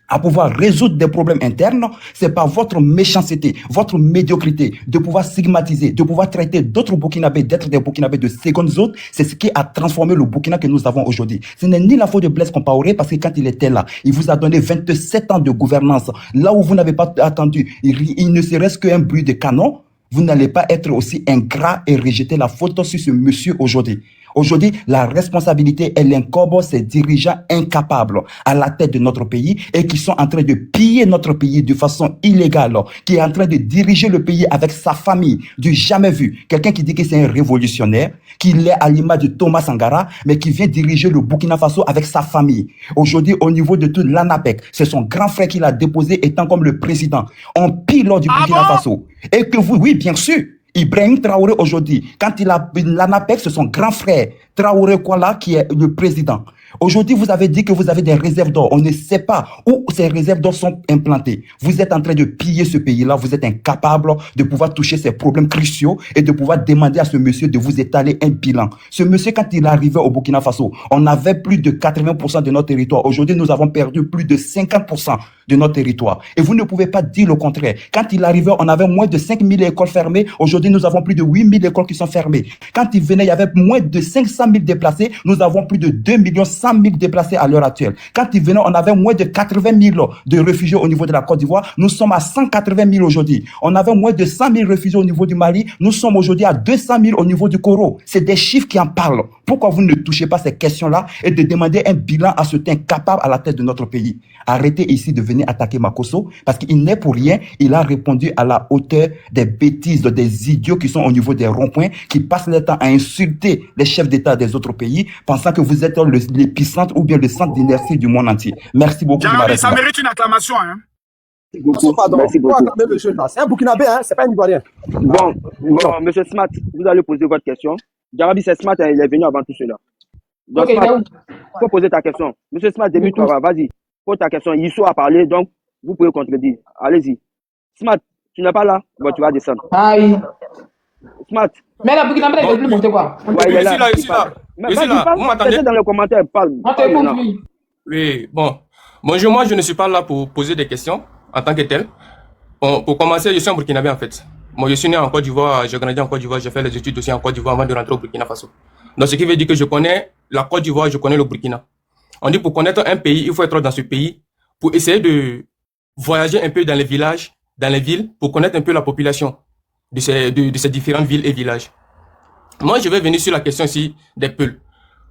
à pouvoir résoudre des problèmes internes, c'est pas votre méchanceté, votre médiocrité de pouvoir stigmatiser, de pouvoir traiter d'autres Burkinabés d'être des Burkinabés de seconde zone. C'est ce qui a transformé le Burkina que nous avons aujourd'hui. Ce n'est ni la faute de Blaise Compaoré, parce que quand il était là, il vous a donné 27 ans de gouvernance. Là où vous n'avez pas attendu, il ne serait-ce qu'un bruit de canon, vous n'allez pas être aussi ingrat et rejeter la faute sur ce monsieur aujourd'hui. Aujourd'hui, la responsabilité, elle incombe ces dirigeants incapables à la tête de notre pays et qui sont en train de piller notre pays de façon illégale, qui est en train de diriger le pays avec sa famille, du jamais vu. Quelqu'un qui dit que c'est un révolutionnaire, qu'il est à l'image de Thomas Sankara, mais qui vient diriger le Burkina Faso avec sa famille. Aujourd'hui, au niveau de tout l'ANAPEC, c'est son grand frère qui l'a déposé étant comme le président. On pille lors du Burkina Faso. Et que vous, oui, bien sûr, Ibrahim Traoré aujourd'hui, quand il a l'ANAPEC, c'est son grand frère, Traoré Kwala, qui est le président. Aujourd'hui, vous avez dit que vous avez des réserves d'or. On ne sait pas où ces réserves d'or sont implantées. Vous êtes en train de piller ce pays-là. Vous êtes incapable de pouvoir toucher ces problèmes cruciaux et de pouvoir demander à ce monsieur de vous étaler un bilan. Ce monsieur, quand il arrivait au Burkina Faso, on avait plus de 80% de notre territoire. Aujourd'hui, nous avons perdu plus de 50% de notre territoire. Et vous ne pouvez pas dire le contraire. Quand il arrivait, on avait moins de 5000 écoles fermées. Aujourd'hui, nous avons plus de 8000 écoles qui sont fermées. Quand il venait, il y avait moins de 500 000 déplacés. Nous avons plus de 2 100 000 déplacés à l'heure actuelle. Quand il venait, on avait moins de 80 000 de réfugiés au niveau de la Côte d'Ivoire. Nous sommes à 180 000 aujourd'hui. On avait moins de 100 000 réfugiés au niveau du Mali. Nous sommes aujourd'hui à 200 000 au niveau du Coro. C'est des chiffres qui en parlent. Pourquoi vous ne touchez pas ces questions-là et de demander un bilan à ce incapable à la tête de notre pays? Arrêtez ici de venir attaquer Makosso parce qu'il n'est pour rien. Il a répondu à la hauteur des bêtises, des idiots qui sont au niveau des ronds-points, qui passent leur temps à insulter les chefs d'État des autres pays, pensant que vous êtes l'épicentre ou bien le centre d'inertie du monde entier. Merci beaucoup. Ça mérite une acclamation, hein. Merci beaucoup. C'est un Burkinabé, hein, c'est pas un Ivoirien. Bon, monsieur Smart, vous allez poser votre question. Jarabi, c'est Smart, il est venu avant tout cela. Donc, Ok, Smart, faut poser ta question. Monsieur Smart, débute-toi, vas-y. Pose ta question. Issou a parlé, donc vous pouvez contredire. Allez-y. Smart, tu n'es pas là? Bon, tu vas descendre. Ah oui. Smart. Mais la Burkina Faso ne veut plus monter quoi? Ouais, il est là. Ici là. Vous m'entendez? Dans les commentaires, parle. On t'écoute, oui. Oui, bon. Bonjour, moi je ne suis pas là pour poser des questions en tant que tel. Bon, pour commencer, je suis un Burkinabé en fait. Moi, je suis né en Côte d'Ivoire, j'ai grandi en Côte d'Ivoire, j'ai fait les études aussi en Côte d'Ivoire avant de rentrer au Burkina Faso. Donc, ce qui veut dire que je connais la Côte d'Ivoire, je connais le Burkina. On dit pour connaître un pays, il faut être dans ce pays pour essayer de voyager un peu dans les villages, dans les villes, pour connaître un peu la population de ces différentes villes et villages. Moi, je vais venir sur la question ici des Peuls.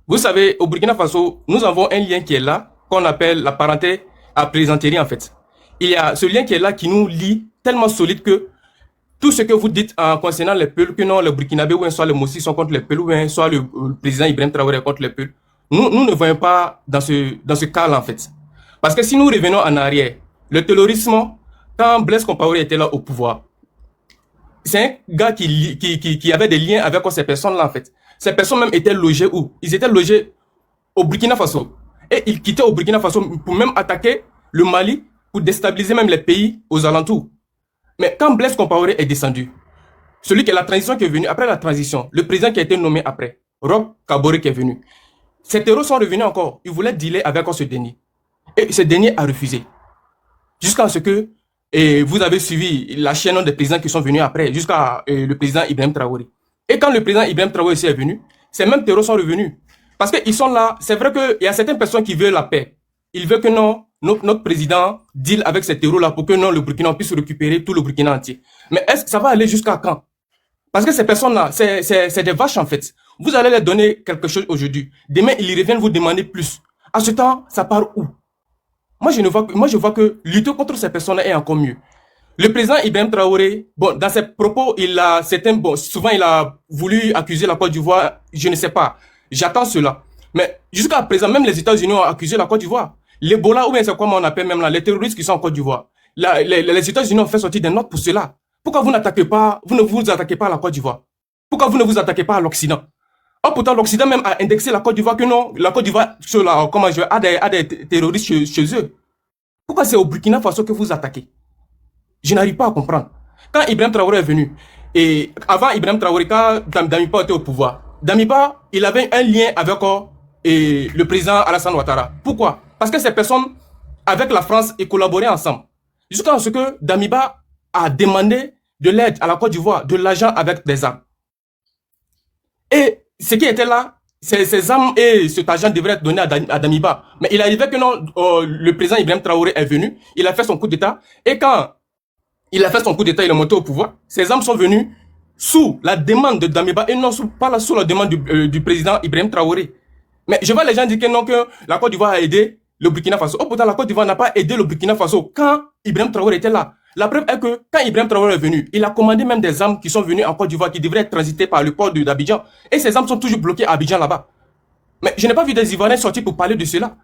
Vous savez, au Burkina Faso, nous avons un lien qui est là, qu'on appelle la parenté à plaisanterie en fait. Il y a ce lien qui est là, qui nous lie tellement solide que tout ce que vous dites en concernant les Peuls, que non, les Burkinabés ou soit les Mossi sont contre les Peuls, ou soit le président Ibrahim Traoré est contre les Peuls, nous ne voyons pas dans ce cas-là en fait. Parce que si nous revenons en arrière, le terrorisme, quand Blaise Compaoré était là au pouvoir, c'est un gars qui avait des liens avec ces personnes-là en fait. Ces personnes même étaient logées où? Ils étaient logés au Burkina Faso. Et ils quittaient au Burkina Faso pour même attaquer le Mali, pour déstabiliser même les pays aux alentours. Mais quand Blaise Compaoré est descendu, celui qui est la transition qui est venu, après la transition, le président qui a été nommé après, Roch Kaboré qui est venu, ces terroristes sont revenus encore. Ils voulaient dealer avec ce dernier. Et ce dernier a refusé. Jusqu'à ce que vous avez suivi la chaîne des présidents qui sont venus après, jusqu'à le président Ibrahim Traoré. Et quand le président Ibrahim Traoré est venu, ces mêmes terroristes sont revenus. Parce qu'ils sont là, c'est vrai qu'il y a certaines personnes qui veulent la paix. Ils veulent que non, notre président deal avec ces terroristes-là pour que non, le Burkina puisse récupérer tout le Burkina entier. Mais est-ce que ça va aller jusqu'à quand? Parce que ces personnes-là, c'est des vaches en fait. Vous allez leur donner quelque chose aujourd'hui. Demain, ils reviennent vous demander plus. À ce temps, ça part où? Moi, je vois que lutter contre ces personnes-là est encore mieux. Le président Ibrahim Traoré, bon, dans ses propos, souvent il a voulu accuser la Côte d'Ivoire, je ne sais pas. J'attends cela. Mais jusqu'à présent, même les États-Unis ont accusé la Côte d'Ivoire. L'Ebola, ou bien c'est quoi on appelle même là, les terroristes qui sont en Côte d'Ivoire. Les États-Unis ont fait sortir des notes pour cela. Pourquoi vous ne vous attaquez pas à la Côte d'Ivoire? Pourquoi vous ne vous attaquez pas à l'Occident? Or, pourtant, l'Occident même a indexé la Côte d'Ivoire que non, la Côte d'Ivoire a des terroristes chez eux. Pourquoi c'est au Burkina Faso que vous attaquez? Je n'arrive pas à comprendre. Quand Ibrahim Traoré est venu, et avant Ibrahim Traoré, quand Damiba était au pouvoir, Damiba, il avait un lien avec le président Alassane Ouattara. Pourquoi? Parce que ces personnes, avec la France, ils collaboraient ensemble. Jusqu'à ce que Damiba a demandé de l'aide à la Côte d'Ivoire, de l'argent avec des armes. Et ce qui était là, ces armes et cet argent devraient être donnés à Damiba. Mais il arrivait que non, le président Ibrahim Traoré est venu, il a fait son coup d'État, et quand il a fait son coup d'État, il est monté au pouvoir, ces armes sont venues sous la demande de Damiba et non pas sous la demande du président Ibrahim Traoré. Mais je vois les gens dire que non, que la Côte d'Ivoire a aidé le Burkina Faso. Oh, pourtant, la Côte d'Ivoire n'a pas aidé le Burkina Faso quand Ibrahim Traoré était là. La preuve est que quand Ibrahim Traoré est venu, il a commandé même des armes qui sont venues en Côte d'Ivoire, qui devraient être transitées par le port d'Abidjan. Et ces armes sont toujours bloquées à Abidjan là-bas. Mais je n'ai pas vu des Ivoiriens sortir pour parler de cela.